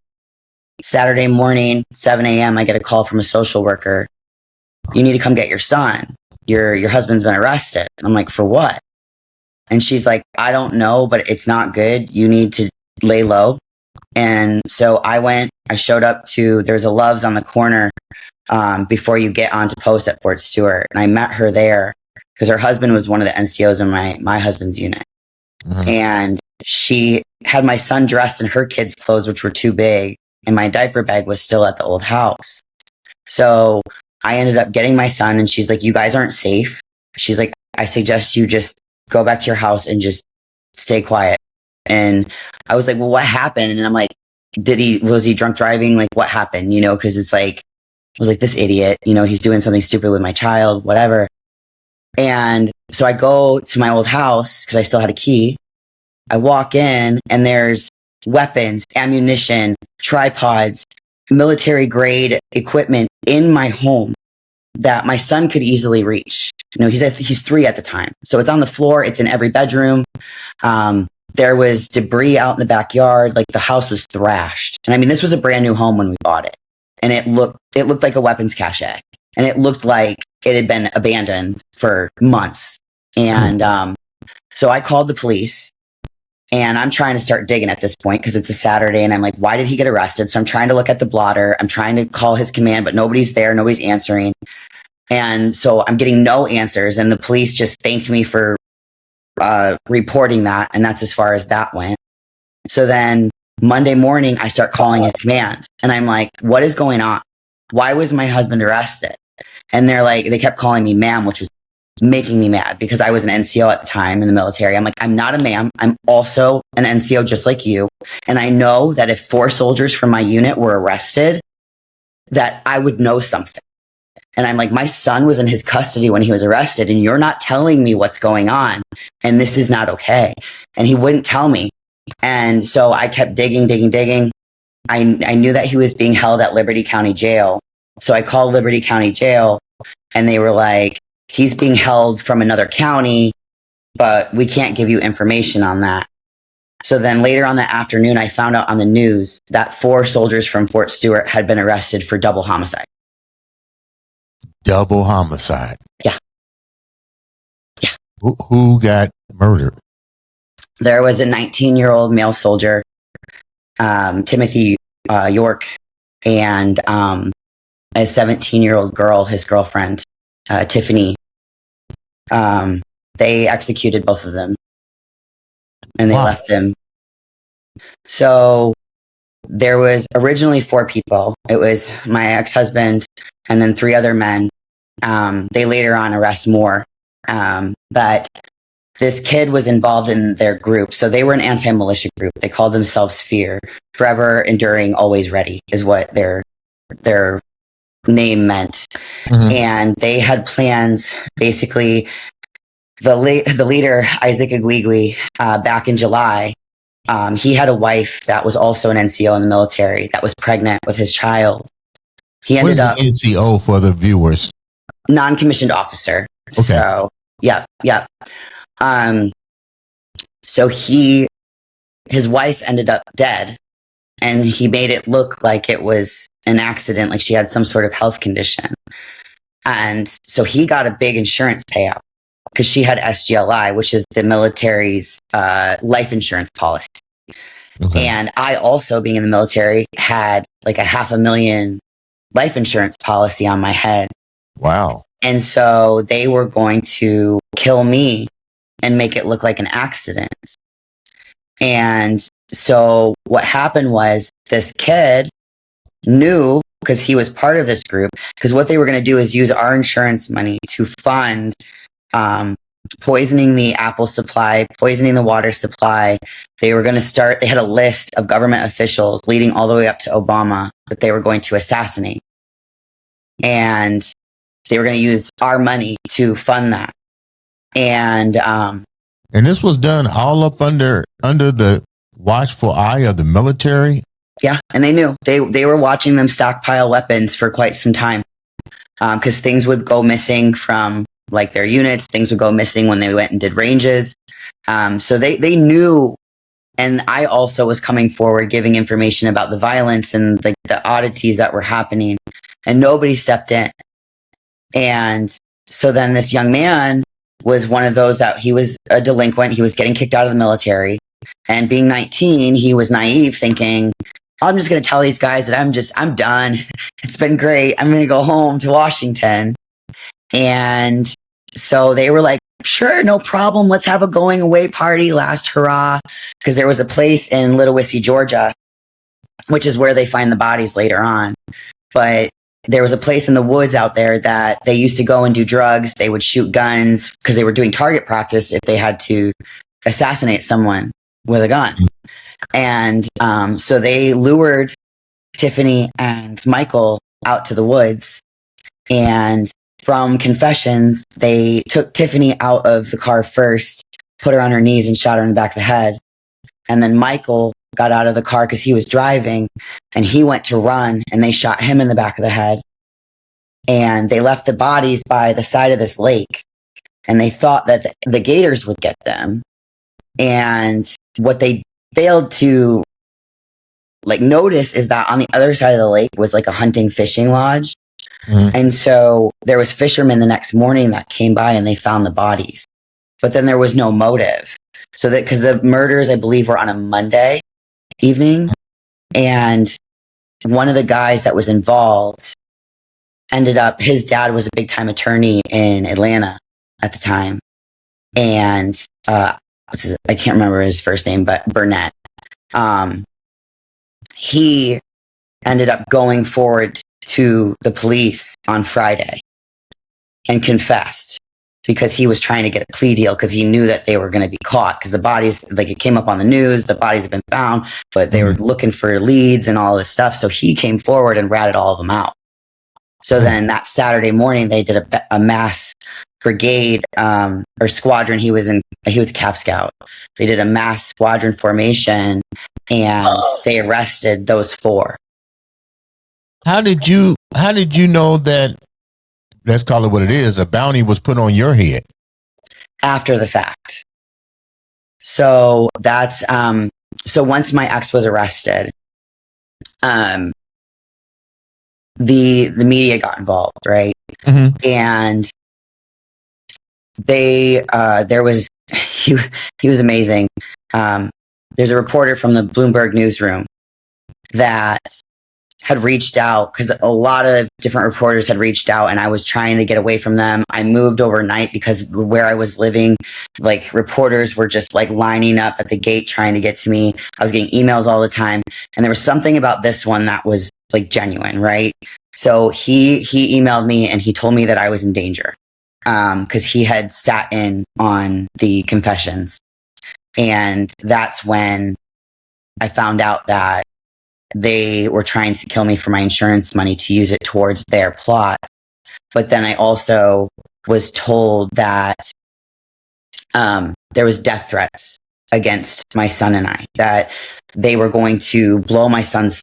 Saturday morning, 7 a.m., I get a call from a social worker. You need to come get your son. Your husband's been arrested. And I'm like, for what? And she's like, I don't know, but it's not good. You need to lay low. And so I showed up to, there's a Love's on the corner before you get onto post at Fort Stewart. And I met her there because her husband was one of the NCOs in my husband's unit. Mm-hmm. And she had my son dressed in her kids' clothes, which were too big, and my diaper bag was still at the old house. So I ended up getting my son, and she's like, you guys aren't safe. She's like, I suggest you just go back to your house and just stay quiet. And I was like, well, what happened? And I'm like, was he drunk driving? Like, what happened? You know, because it's like, was like, this idiot, he's doing something stupid with my child, whatever. And so I go to my old house because I still had a key. I walk in and there's weapons, ammunition, tripods, military grade equipment in my home that my son could easily reach. He's 3 at the time. So it's on the floor. It's in every bedroom. There was debris out in the backyard. Like the house was thrashed. And I mean, this was a brand new home when we bought it. And it looked like a weapons cache. And it looked like it had been abandoned for months. And so I called the police and I'm trying to start digging at this point because it's a Saturday. And I'm like, why did he get arrested? So I'm trying to look at the blotter. I'm trying to call his command, but nobody's there. Nobody's answering. And so I'm getting no answers. And the police just thanked me for reporting that. And that's as far as that went. So then Monday morning, I start calling his command and I'm like, what is going on? Why was my husband arrested? And they kept calling me ma'am, which was making me mad because I was an NCO at the time in the military. I'm like, I'm not a ma'am. I'm also an NCO just like you. And I know that if 4 soldiers from my unit were arrested, that I would know something. And I'm like, my son was in his custody when he was arrested and you're not telling me what's going on. And this is not okay. And he wouldn't tell me. And so I kept digging. I knew that he was being held at Liberty County Jail. So I called Liberty County Jail and they were like, he's being held from another county, but we can't give you information on that. So then later on that afternoon, I found out on the news that 4 soldiers from Fort Stewart had been arrested for double homicide. Double homicide. Yeah. Who got murdered? There was a 19-year-old male soldier, Timothy York, and a 17-year-old girl, his girlfriend, Tiffany. They executed both of them and they left them. So there was originally 4 people. It was my ex-husband and then 3 other men. They later on arrest more. But this kid was involved in their group. So they were an anti-militia group. They called themselves FEAR. Forever Enduring, Always Ready is what their name meant. Mm-hmm. And they had plans. Basically, the leader, Isaac Igwigwi, back in July, he had a wife that was also an NCO in the military that was pregnant with his child. He ended up NCO for the viewers. Non-commissioned officer. Okay. So, yeah. So his wife ended up dead and he made it look like it was an accident, like she had some sort of health condition. And so he got a big insurance payout because she had SGLI, which is the military's life insurance policy. Okay. And I also, being in the military, had like a $500,000 life insurance policy on my head. Wow. And so they were going to kill me and make it look like an accident. And so what happened was this kid knew, because he was part of this group, because what they were going to do is use our insurance money to fund poisoning the apple supply, poisoning the water supply. They were going to start, they had a list of government officials leading all the way up to Obama that they were going to assassinate. And they were going to use our money to fund that. And this was done all up under the watchful eye of the military. Yeah, and they knew they were watching them stockpile weapons for quite some time, because things would go missing from like their units. Things would go missing when they went and did ranges. So they knew, and I also was coming forward giving information about the violence and like the oddities that were happening, and nobody stepped in. And so then this young man was one of those that he was a delinquent. He was getting kicked out of the military. And being 19, he was naive, thinking, I'm just going to tell these guys that I'm done. It's been great. I'm going to go home to Washington. And so they were like, sure, no problem. Let's have a going away party, last hurrah. Because there was a place in Little Whiskey, Georgia, which is where they find the bodies later on. But there was a place in the woods out there that they used to go and do drugs. They would shoot guns because they were doing target practice if they had to assassinate someone with a gun. And so they lured Tiffany and Michael out to the woods. And from confessions, they took Tiffany out of the car first, put her on her knees and shot her in the back of the head. And then Michael got out of the car because he was driving, and he went to run, and they shot him in the back of the head. And they left the bodies by the side of this lake, and they thought that the gators would get them. And what they failed to notice is that on the other side of the lake was like a hunting fishing lodge. Mm-hmm. And so there was fishermen the next morning that came by and they found the bodies, but then there was no motive. So that, because the murders, I believe, were on a Monday evening, and one of the guys that was involved ended up, his dad was a big time attorney in Atlanta at the time. And, I can't remember his first name, but Burnett. He ended up going forward to the police on Friday and confessed because he was trying to get a plea deal because he knew that they were going to be caught because the bodies, it came up on the news, the bodies have been found, but they were looking for leads and all this stuff. So he came forward and ratted all of them out. So then that Saturday morning, they did a mass brigade or squadron. He was a Calf Scout. They did a mass squadron formation, and they arrested those 4. How did you know that, let's call it what it is, a bounty was put on your head? After the fact. So that's so once my ex was arrested, the media got involved, right? Mm-hmm. And there was he was amazing. There's a reporter from the Bloomberg newsroom that had reached out because a lot of different reporters had reached out, and I was trying to get away from them. I moved overnight because where I was living, reporters were just lining up at the gate trying to get to me. I was getting emails all the time, and there was something about this one that was genuine, right? So he emailed me and he told me that I was in danger because he had sat in on the confessions. And that's when I found out that they were trying to kill me for my insurance money to use it towards their plot. But then I also was told that there was death threats against my son and I, that they were going to blow my son's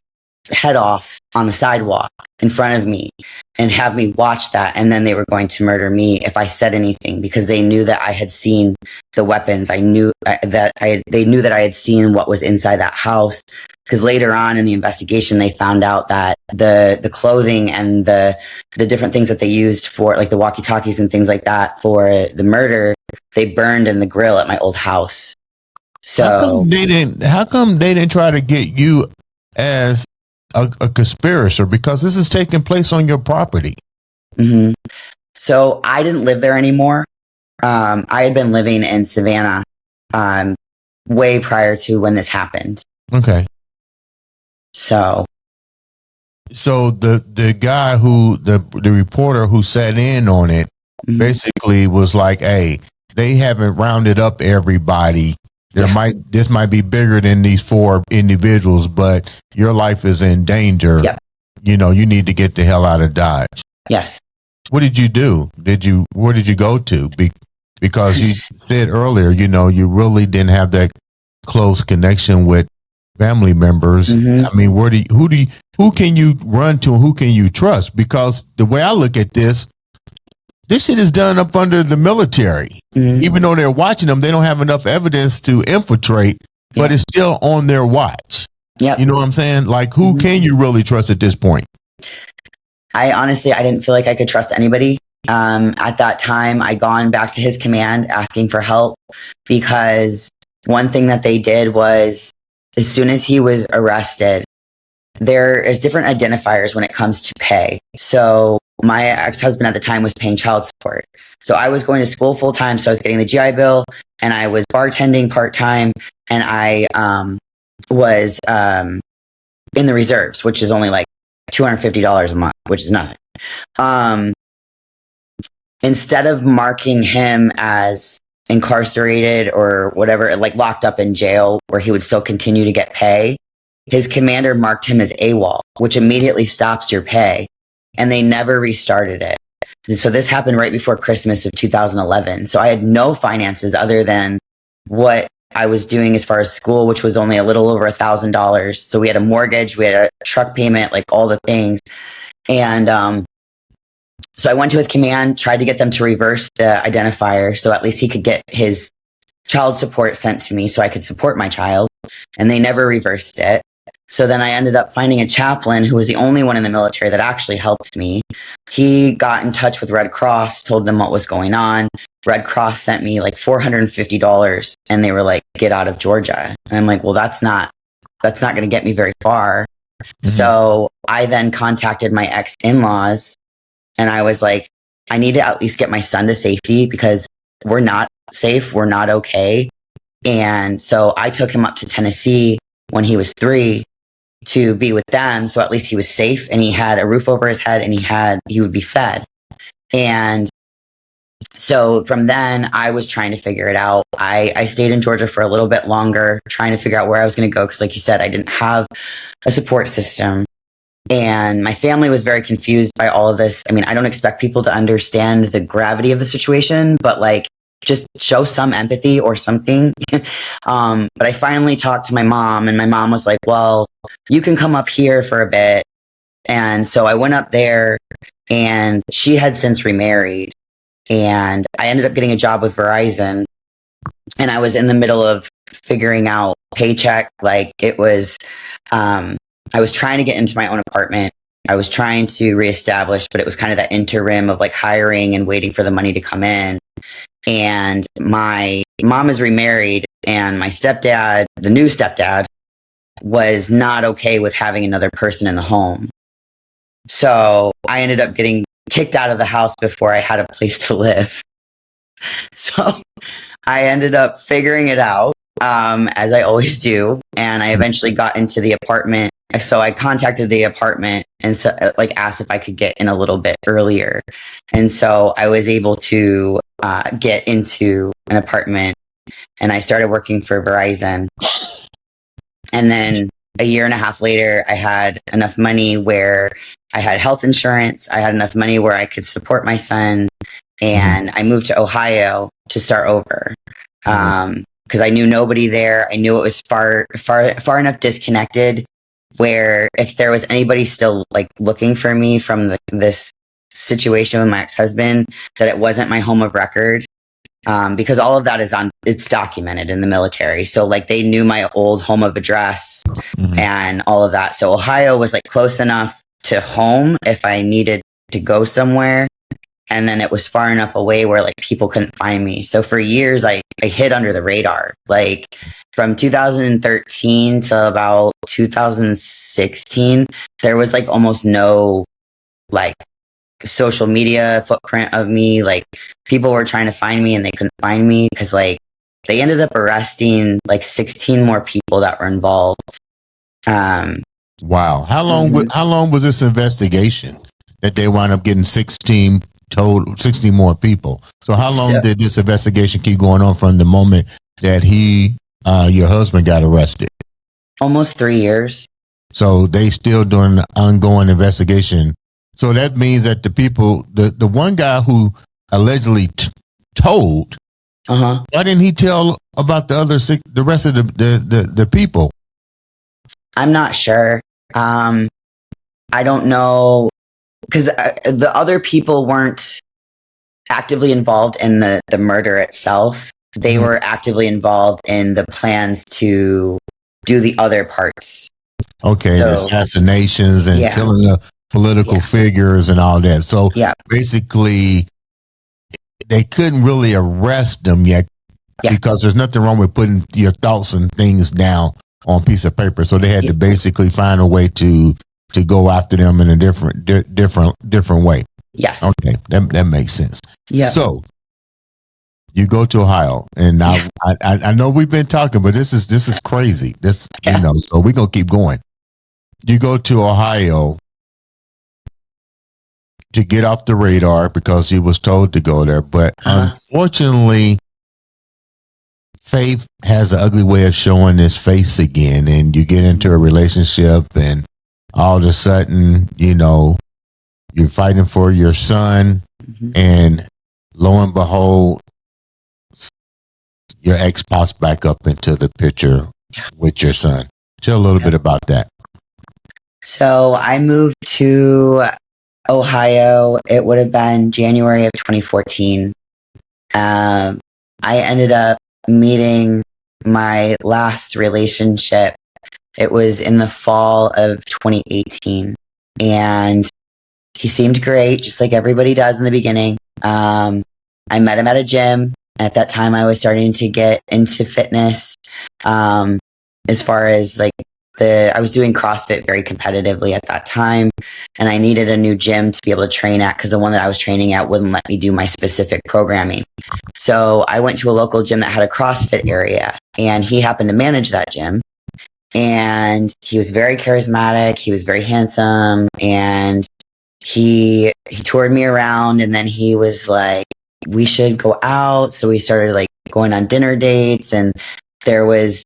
head off on the sidewalk in front of me and have me watch that. And then they were going to murder me if I said anything because they knew that I had seen the weapons. They knew that I had seen what was inside that house. Because later on in the investigation, they found out that the clothing and the different things that they used for the walkie-talkies and things like that for the murder, they burned in the grill at my old house. So how come they didn't try to get you as a conspirator, because this is taking place on your property? Mm-hmm. So I didn't live there anymore. I had been living in Savannah way prior to when this happened. Okay. So the guy the reporter who sat in on it mm-hmm. basically was like, hey, they haven't rounded up everybody. This might be bigger than these 4 individuals, but your life is in danger. Yep. You need to get the hell out of Dodge. Yes. What did you do? Where did you go to? Because you said earlier, you really didn't have that close connection with family members. Mm-hmm. I mean, who can you run to and who can you trust? Because the way I look at this shit is done up under the military. Mm-hmm. Even though they're watching them, they don't have enough evidence to infiltrate, but it's still on their watch. Yep. You know what I'm saying? Who mm-hmm. can you really trust at this point? I honestly didn't feel like I could trust anybody. At that time, I'd gone back to his command asking for help because one thing that they did was as soon as he was arrested, there is different identifiers when it comes to pay. So my ex-husband at the time was paying child support. So I was going to school full time. So I was getting the GI Bill and I was bartending part time and I was in the reserves, which is only $250 a month, which is nothing. Instead of marking him as incarcerated or whatever, locked up in jail where he would still continue to get pay, his commander marked him as AWOL, which immediately stops your pay. and they never restarted it. So this happened right before Christmas of 2011. So I had no finances other than what I was doing as far as school, which was only a little over $1,000. So we had a mortgage, we had a truck payment, like all the things. And so I went to his command, tried to get them to reverse the identifier so at least he could get his child support sent to me so I could support my child. And they never reversed it. So then I ended up finding a chaplain who was the only one in the military that actually helped me. He got in touch with Red Cross, told them what was going on. Red Cross sent me like $450 and they were like, get out of Georgia. And I'm like, well, that's not going to get me very far. Mm-hmm. So I then contacted my ex-in-laws and I was like, I need to at least get my son to safety because we're not safe. We're not okay. And so I took him up to Tennessee when he was 3 to be with them. So at least he was safe and he had a roof over his head and he would be fed. And so from then I was trying to figure it out. I stayed in Georgia for a little bit longer, trying to figure out where I was going to go. Cause like you said, I didn't have a support system and my family was very confused by all of this. I mean, I don't expect people to understand the gravity of the situation, but like, just show some empathy or something. But I finally talked to my mom and my mom was like, well, you can come up here for a bit. And so I went up there and she had since remarried and I ended up getting a job with Verizon and I was in the middle of figuring out paycheck. Like it was, I was trying to get into my own apartment. I was trying to reestablish, but it was kind of that interim of like hiring and waiting for the money to come in. And my mom is remarried and my stepdad, the new stepdad, was not okay with having another person in the home. So I ended up getting kicked out of the house before I had a place to live. So I ended up figuring it out, as I always do. And I eventually got into the apartment. So I contacted the apartment and so like asked if I could get in a little bit earlier. And so I was able to get into an apartment and I started working for Verizon. And then a year and a half later, I had enough money where I had health insurance. I had enough money where I could support my son. And I moved to Ohio to start over. Because I knew nobody there. I knew it was far enough disconnected where if there was anybody still like looking for me from this situation with my ex-husband, that it wasn't my home of record. Because all of that it's documented in the military. So like they knew my old home of address and all of that. So Ohio was like close enough to home if I needed to go somewhere. And then it was far enough away where like people couldn't find me. So for years, I hid under the radar. Like from 2013 to about 2016, there was like almost no like social media footprint of me. Like people were trying to find me and they couldn't find me because like they ended up arresting like 16 more people that were involved. Wow. How long was this investigation that they wound up getting 16 more people? So how long did this investigation keep going on from the moment that your husband got arrested? Almost 3 years. So they still doing an ongoing investigation. So that means that the people, the one guy who allegedly told, why didn't he tell about the rest of the people? I'm not sure. I don't know. Because the other people weren't actively involved in the murder itself. They were actively involved in the plans to do the other parts. Okay, the assassinations and killing the political figures and all that. So basically, they couldn't really arrest them yet because there's nothing wrong with putting your thoughts and things down on a piece of paper. So they had to basically find a way to go after them in a different way. Yes. Okay, that makes sense. Yeah. So you go to Ohio, and now I know we've been talking, but this is crazy. So we're gonna keep going. You go to Ohio to get off the radar because he was told to go there, but unfortunately, Faith has an ugly way of showing his face again, and you get into a relationship, and all of a sudden, You're fighting for your son, and lo and behold, your ex pops back up into the picture with your son. Tell a little bit about that. So I moved to Ohio. It would have been January of 2014. I ended up meeting my last relationship. It was in the fall of 2018. And he seemed great, just like everybody does in the beginning. I met him at a gym. At that time, I was starting to get into fitness. As far as like I was doing CrossFit very competitively at that time, and I needed a new gym to be able to train at because the one that I was training at wouldn't let me do my specific programming. So I went to a local gym that had a CrossFit area, and he happened to manage that gym. And he was very charismatic. He was very handsome, and he toured me around. And then he was like, "We should go out." So we started like going on dinner dates, and there was,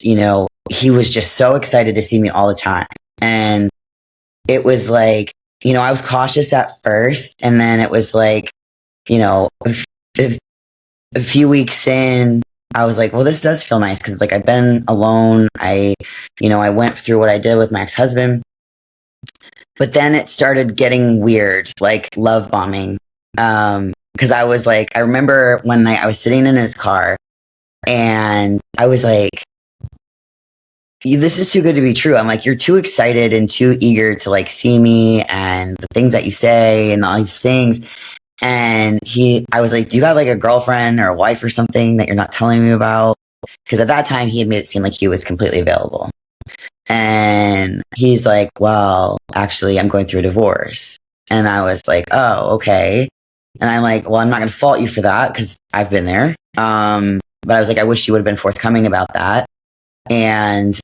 he was just so excited to see me all the time. And it was like, I was cautious at first, and then it was like, a few weeks in, I was like, well, this does feel nice because like I've been alone. I went through what I did with my ex-husband, but then it started getting weird, like love bombing. Because I was like, I remember one night I was sitting in his car, and I was like, this is too good to be true. I'm like, you're too excited and too eager to like see me and the things that you say and all these things. And I was like, do you got like a girlfriend or a wife or something that you're not telling me about? Because at that time he had made it seem like he was completely available. And he's like, well, actually, I'm going through a divorce. And I was like, oh, okay. And I'm like, well, I'm not going to fault you for that because I've been there. But I was like, I wish you would have been forthcoming about that. And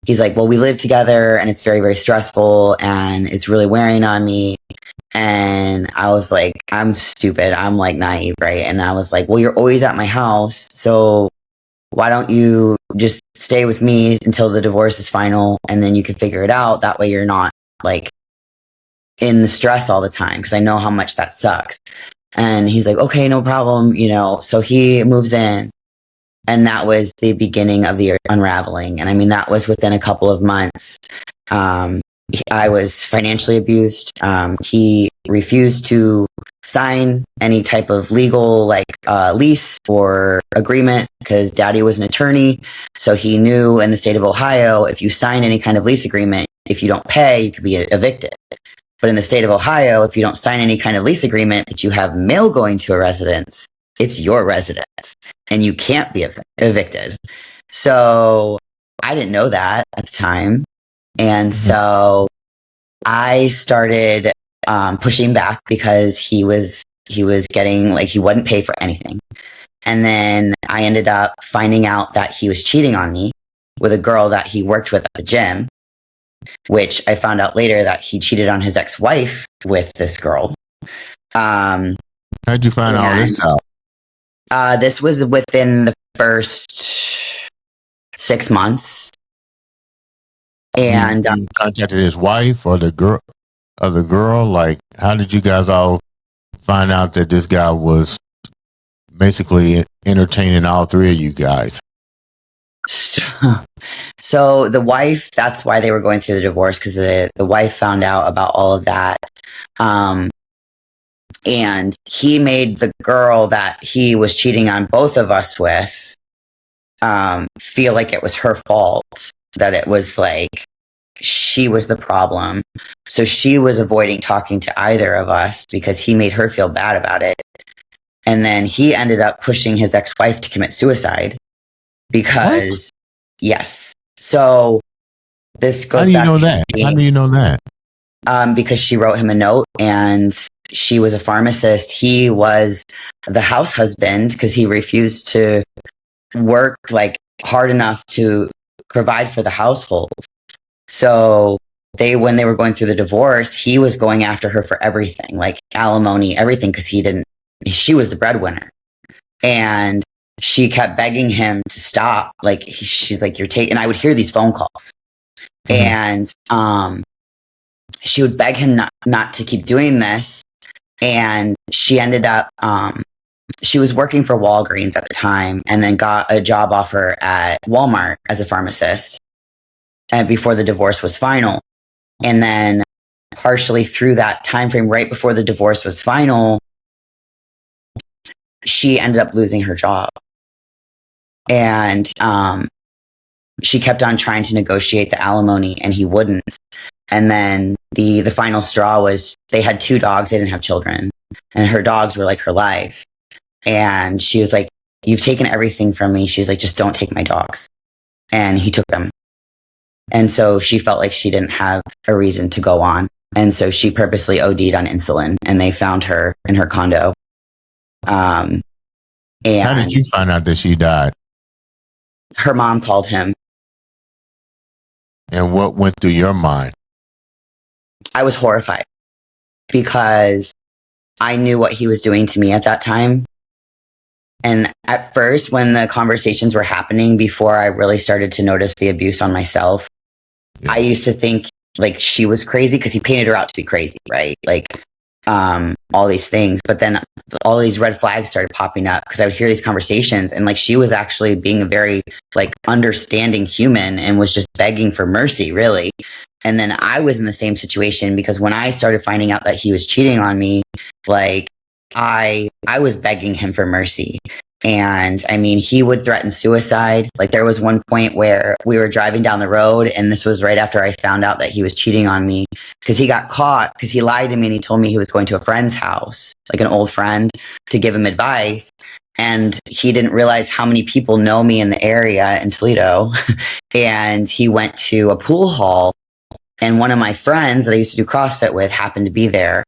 he's like, well, we live together and it's very, very stressful and it's really wearing on me. And I was like, I'm stupid. I'm like naive, right? And I was like, well, you're always at my house. So why don't you just stay with me until the divorce is final and then you can figure it out. That way you're not like in the stress all the time because I know how much that sucks. And he's like, okay, no problem. So he moves in. And that was the beginning of the unraveling. And I mean, that was within a couple of months. I was financially abused. He refused to sign any type of legal lease or agreement because daddy was an attorney. So he knew in the state of Ohio, if you sign any kind of lease agreement, if you don't pay, you could be evicted. But in the state of Ohio, if you don't sign any kind of lease agreement, but you have mail going to a residence, it's your residence and you can't be evicted. So I didn't know that at the time. And so I started pushing back because he was getting like, he wouldn't pay for anything. And then I ended up finding out that he was cheating on me with a girl that he worked with at the gym, which I found out later that he cheated on his ex-wife with this girl. How'd you find all this out? This was within the first 6 months. And you contacted his wife or the girl? Like, how did you guys all find out that this guy was basically entertaining all three of you guys? So the wife, that's why they were going through the divorce, because the wife found out about all of that. And he made the girl that he was cheating on both of us with feel like it was her fault, that it was like she was the problem. So she was avoiding talking to either of us because he made her feel bad about it. And then he ended up pushing his ex-wife to commit suicide because, yes. So this goes back to that? How do you know that? Because she wrote him a note, and she was a pharmacist. He was the house husband because he refused to work like hard enough to provide for the household. So when they were going through the divorce, he was going after her for everything, like alimony, everything, because she was the breadwinner. And she kept begging him to stop. Like she's like, and I would hear these phone calls. And she would beg him not to keep doing this. And she ended up, she was working for Walgreens at the time and then got a job offer at Walmart as a pharmacist, and before the divorce was final. And then partially through that time frame, right before the divorce was final, she ended up losing her job. And she kept on trying to negotiate the alimony, and he wouldn't. And then the final straw was they had 2 dogs. They didn't have children, and her dogs were like her life. And she was like, "You've taken everything from me." She's like, "Just don't take my dogs." And he took them. And so she felt like she didn't have a reason to go on. And so she purposely OD'd on insulin, and they found her in her condo. And how did you find out that she died? Her mom called him. And what went through your mind? I was horrified because I knew what he was doing to me at that time. And at first, when the conversations were happening, before I really started to notice the abuse on myself, I used to think like she was crazy because he painted her out to be crazy, right? Like all these things. But then all these red flags started popping up because I would hear these conversations, and like she was actually being a very like understanding human and was just begging for mercy, really. And then I was in the same situation because when I started finding out that he was cheating on me, like I was begging him for mercy. And I mean, he would threaten suicide. Like there was one point where we were driving down the road, and this was right after I found out that he was cheating on me, because he got caught because he lied to me and he told me he was going to a friend's house, like an old friend, to give him advice. And he didn't realize how many people know me in the area in Toledo. And he went to a pool hall, and one of my friends that I used to do CrossFit with happened to be there.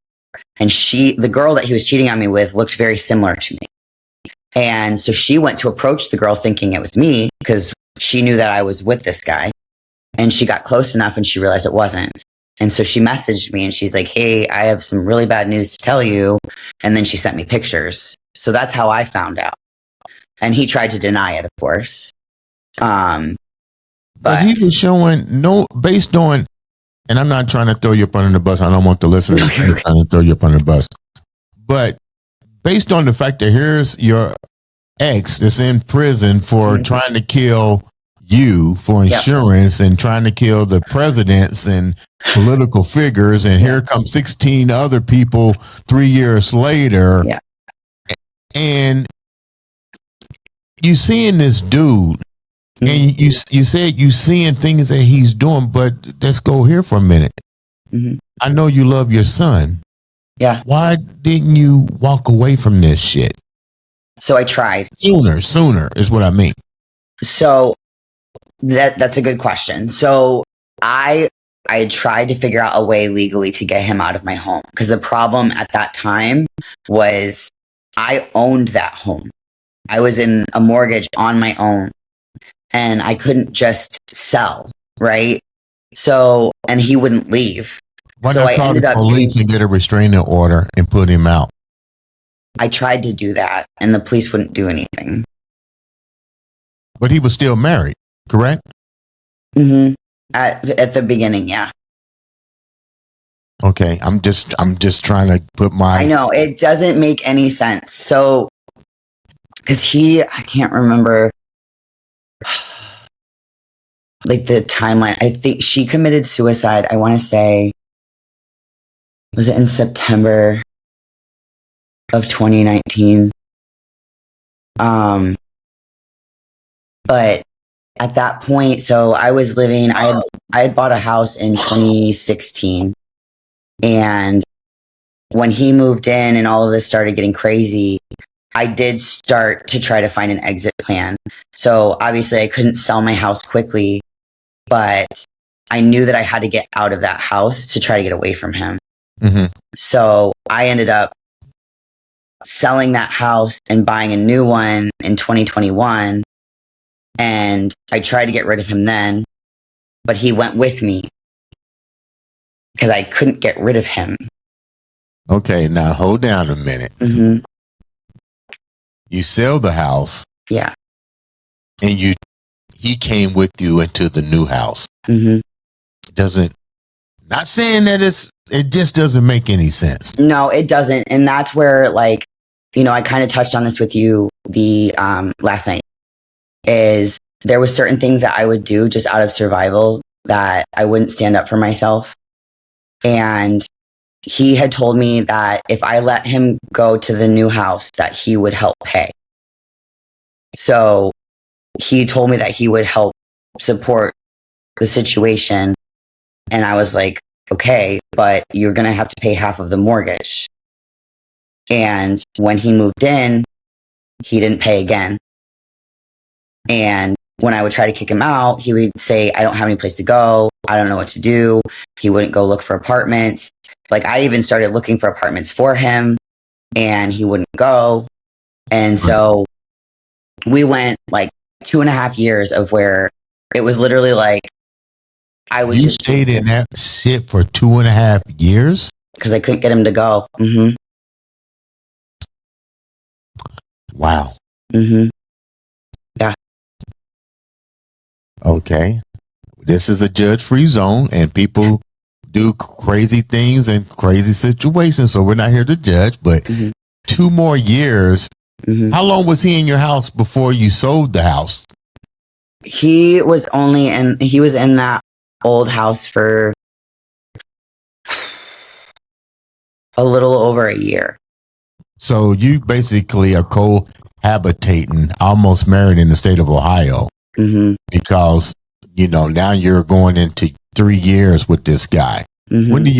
And the girl that he was cheating on me with, looked very similar to me. And so she went to approach the girl thinking it was me because she knew that I was with this guy. And she got close enough and she realized it wasn't. And so she messaged me and she's like, "Hey, I have some really bad news to tell you." And then she sent me pictures. So that's how I found out. And he tried to deny it, of course. But he was showing based on, and I'm not trying to throw you up under the bus. I don't want the listeners trying to throw you up under the bus. But based on the fact that here's your ex that's in prison for trying to kill you for insurance and trying to kill the presidents and political figures, and here come 16 other people 3 years later, and you seeing this dude, and you said you seeing things that he's doing, but let's go here for a minute. I know you love your son. Yeah. Why didn't you walk away from this shit? So I tried. Sooner is what I mean. So that's a good question. So I tried to figure out a way legally to get him out of my home, because the problem at that time was I owned that home. I was in a mortgage on my own, and I couldn't just sell, right? So, and he wouldn't leave. Why not call the police and get a restraining order and put him out? I tried to do that, and the police wouldn't do anything. But he was still married, correct? At the beginning, yeah. Okay, I'm just trying to put my. I know it doesn't make any sense. So, because I can't remember, like the timeline. I think she committed suicide. I want to say, was it in September of 2019? But at that point, so I was living. I had bought a house in 2016, and when he moved in and all of this started getting crazy, I did start to try to find an exit plan. So obviously I couldn't sell my house quickly, but I knew that I had to get out of that house to try to get away from him. So I ended up selling that house and buying a new one in 2021. And I tried to get rid of him then, but he went with me because I couldn't get rid of him. Okay, now hold down a minute. You sell the house. Yeah. And he came with you into the new house. Doesn't Not saying that it just doesn't make any sense. No, it doesn't. And that's where, like, I kind of touched on this with you the last night, is there was certain things that I would do just out of survival that I wouldn't stand up for myself. And he had told me that if I let him go to the new house, that he would help pay. So he told me that he would help support the situation. And I was like, okay, but you're going to have to pay half of the mortgage. And when he moved in, he didn't pay again. And when I would try to kick him out, he would say, I don't have any place to go. I don't know what to do. He wouldn't go look for apartments. Like, I even started looking for apartments for him, and he wouldn't go. And so we went like 2.5 years of where it was literally like I was You stayed in that shit for 2.5 years? Because I couldn't get him to go. Mm-hmm. Wow. Mm-hmm. Yeah. Okay. This is a judge-free zone, and people do crazy things and crazy situations, so we're not here to judge, but 2 more years. How long was he in your house before you sold the house? He was in that old house for a little over a year. So you basically are cohabitating, almost married in the state of Ohio, because now you're going into 3 years with this guy. When does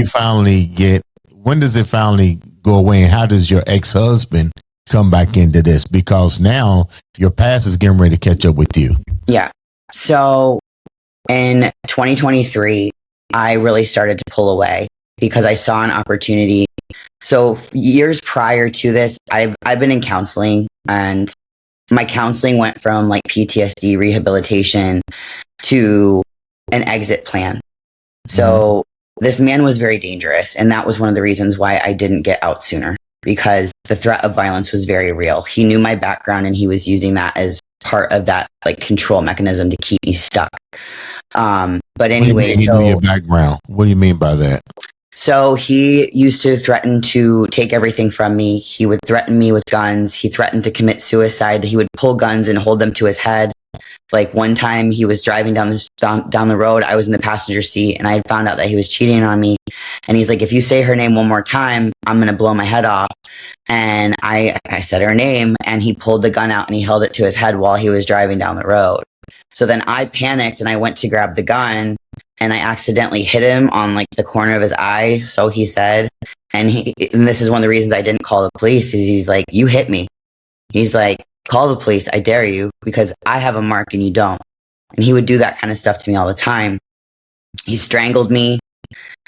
it finally go away, and how does your ex-husband come back into this? Because now your past is getting ready to catch up with you. Yeah. So in 2023, I really started to pull away because I saw an opportunity. So years prior to this, I've been in counseling, and my counseling went from like PTSD rehabilitation to an exit plan. So this man was very dangerous, and that was one of the reasons why I didn't get out sooner, because the threat of violence was very real. He knew my background, and he was using that as part of that like control mechanism to keep me stuck. But anyway, he knew your background. What do you mean by that? So he used to threaten to take everything from me. He would threaten me with guns. He threatened to commit suicide. He would pull guns and hold them to his head. Like one time he was driving down the road. I was in the passenger seat, and I had found out that he was cheating on me. And he's like, if you say her name one more time, I'm going to blow my head off. And I said her name, and he pulled the gun out and he held it to his head while he was driving down the road. So then I panicked and I went to grab the gun, and I accidentally hit him on like the corner of his eye. So he said, and this is one of the reasons I didn't call the police, is he's like, you hit me. He's like, call the police. I dare you, because I have a mark and you don't. And he would do that kind of stuff to me all the time. He strangled me.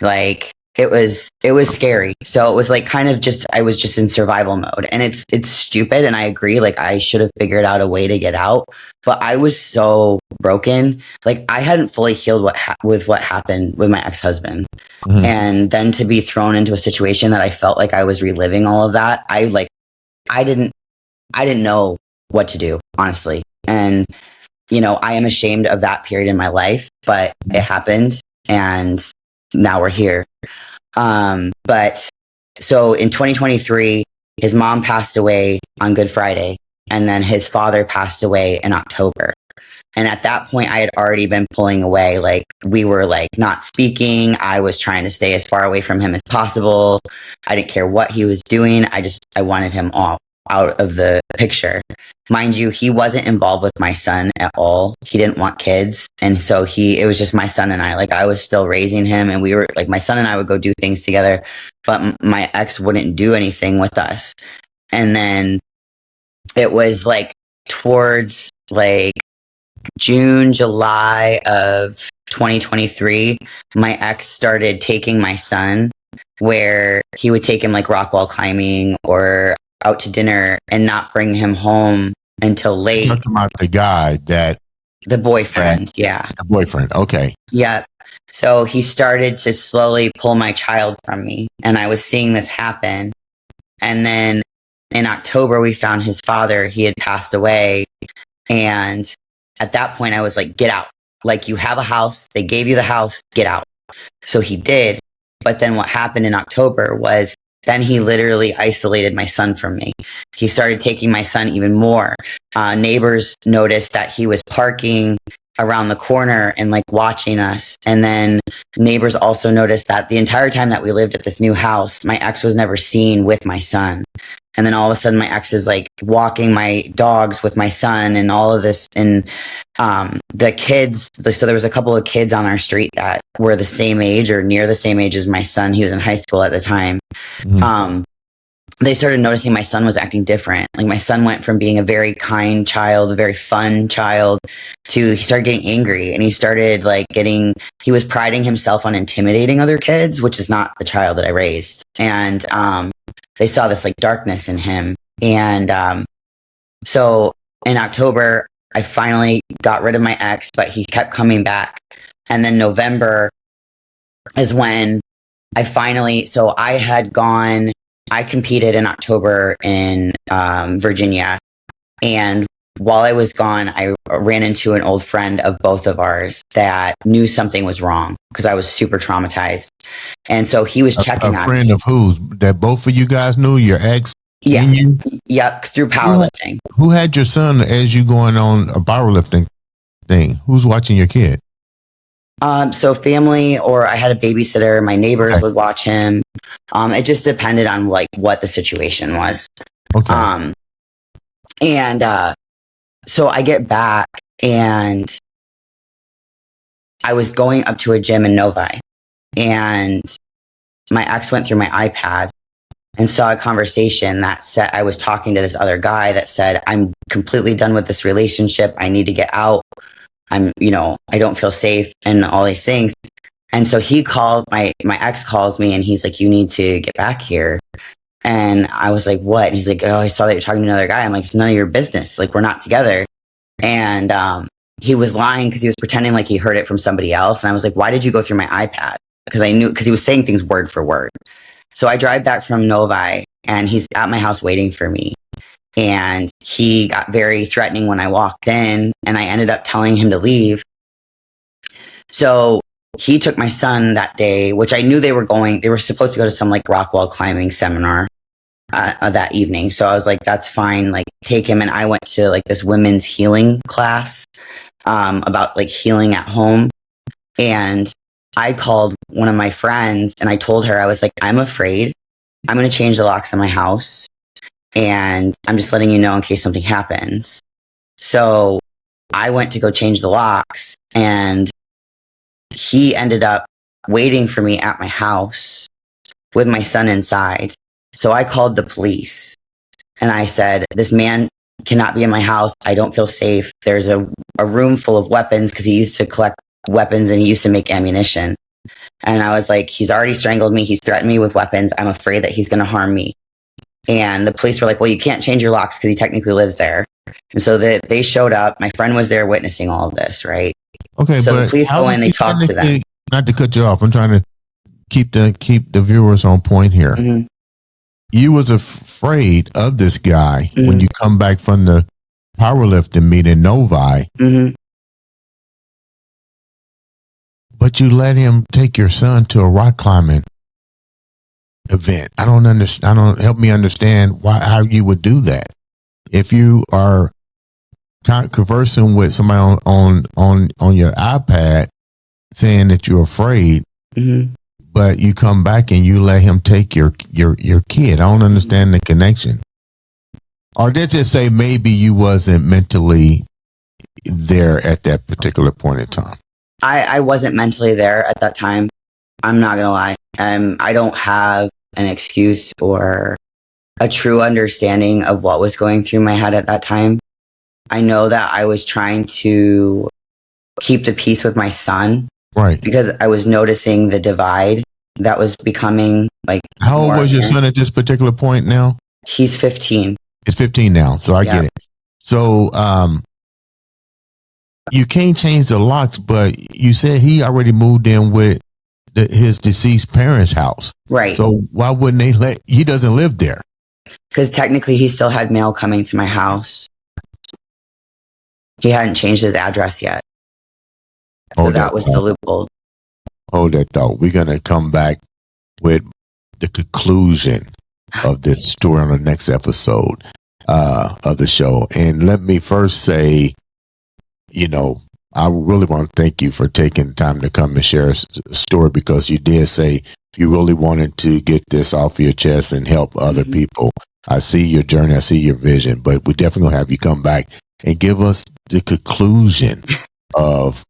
Like it was scary. So it was like kind of just, I was just in survival mode, and it's stupid. And I agree. Like I should have figured out a way to get out, but I was so broken. Like I hadn't fully healed with what happened with my ex-husband. And then to be thrown into a situation that I felt like I was reliving all of that. I didn't know what to do, honestly. And, I am ashamed of that period in my life, but it happened, and now we're here. But so in 2023, his mom passed away on Good Friday, and then his father passed away in October. And at that point, I had already been pulling away. Like we were like not speaking. I was trying to stay as far away from him as possible. I didn't care what he was doing. I wanted him out of the picture. Mind you, he wasn't involved with my son at all. He didn't want kids. And so it was just my son and I. Like I was still raising him, and we were like, my son and I would go do things together, but my ex wouldn't do anything with us. And then it was like towards like June, July of 2023, my ex started taking my son, where he would take him like rock wall climbing or out to dinner and not bring him home until late. You're talking about the guy the boyfriend. Yeah. The boyfriend. Okay. Yeah. So he started to slowly pull my child from me, and I was seeing this happen. And then in October, we found his father. He had passed away. And at that point, I was like, get out. Like, you have a house. They gave you the house. Get out. So he did. But then what happened in October was then he literally isolated my son from me. He started taking my son even more. Neighbors noticed that he was parking around the corner and like watching us. And then neighbors also noticed that the entire time that we lived at this new house, my ex was never seen with my son. And then all of a sudden my ex is like walking my dogs with my son and all of this. And the kids, so there was a couple of kids on our street that were the same age or near the same age as my son. He was in high school at the time. Mm-hmm. They started noticing my son was acting different. Like my son went from being a very kind child, a very fun child, to he started getting angry, and he started he was priding himself on intimidating other kids, which is not the child that I raised. And they saw this like darkness in him. And so in October, I finally got rid of my ex, but he kept coming back. And then November is when I competed in October in Virginia. And while I was gone, I ran into an old friend of both of ours that knew something was wrong because I was super traumatized. And so he was checking on me. A friend of whose? That both of you guys knew, your ex? Yeah. And you? Yep, through powerlifting. Who had your son as you going on a powerlifting thing? Who's watching your kid? So family, or I had a babysitter. My neighbors would watch him. It just depended on like what the situation was. Okay. So I get back and I was going up to a gym in Novi, and my ex went through my iPad and saw a conversation that said I was talking to this other guy that said, I'm completely done with this relationship. I need to get out. I don't feel safe and all these things. And so he called, my ex calls me and he's like, you need to get back here. And I was like, what? And he's like, oh, I saw that you're talking to another guy. I'm like, it's none of your business. Like, we're not together. And he was lying because he was pretending like he heard it from somebody else. And I was like, why did you go through my iPad? Because he was saying things word for word. So I drive back from Novi and he's at my house waiting for me. And he got very threatening when I walked in, and I ended up telling him to leave. So he took my son that day, which I knew they were supposed to go to some like rock wall climbing seminar that evening. So I was like, that's fine. Like, take him. And I went to like this women's healing class about like healing at home. And I called one of my friends and I told her, I was like, I'm afraid I'm going to change the locks in my house. And I'm just letting you know in case something happens. So I went to go change the locks, and he ended up waiting for me at my house with my son inside. So I called the police and I said, this man cannot be in my house. I don't feel safe. There's a room full of weapons because he used to collect weapons and he used to make ammunition. And I was like, he's already strangled me. He's threatened me with weapons. I'm afraid that he's going to harm me. And the police were like, well, you can't change your locks because he technically lives there. And so they showed up. My friend was there witnessing all of this, right? Okay, so but the police go in, they talk to them. Not to cut you off, I'm trying to keep the viewers on point here. Mm-hmm. You was afraid of this guy when you come back from the powerlifting meet in Novi. Mm-hmm. But you let him take your son to a rock climbing event. I don't understand. Help me understand how you would do that. If you are conversing with somebody on your iPad saying that you're afraid, but you come back and you let him take your kid. I don't understand the connection. Or did it say maybe you wasn't mentally there at that particular point in time? I wasn't mentally there at that time. I'm not going to lie. I don't have an excuse or a true understanding of what was going through my head at that time. I know that I was trying to keep the peace with my son. Right. Because I was noticing the divide that was becoming like. How old was your son at this particular point now? He's 15. It's 15 now. So I get it. So, you can't change the locks, but you said he already moved in with his deceased parents' house. Right. So why wouldn't he doesn't live there? Because technically he still had mail coming to my house. He hadn't changed his address yet. So that was the loophole. hold that thought. We're going to come back with the conclusion of this story on the next episode of the show. And let me first say, you know, I really want to thank you for taking time to come and share a story, because you did say you really wanted to get this off your chest and help other people. I see your journey, I see your vision, but we definitely going to have you come back and give us the conclusion of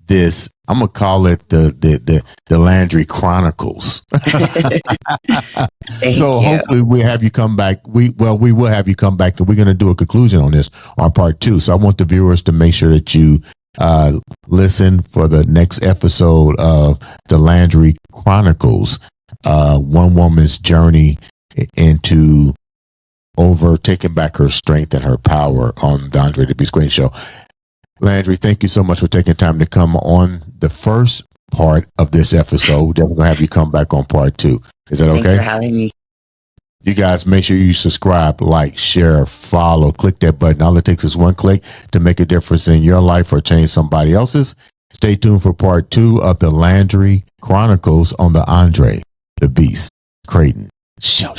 this. I'm gonna call it the Landri Chronicles. So hopefully we have you come back. We will have you come back, and we're gonna do a conclusion on this on part 2. So I want the viewers to make sure that you listen for the next episode of the Landri Chronicles, one woman's journey into taking back her strength and her power on the Andre the Beast Queen show. Landri, thank you so much for taking time to come on the first part of this episode. Then we're going to have you come back on part 2. Is that okay? Thanks for having me. You guys, make sure you subscribe, like, share, follow, click that button. All it takes is one click to make a difference in your life or change somebody else's. Stay tuned for part 2 of the Landri Chronicles on the Andre the Beast Creighton show.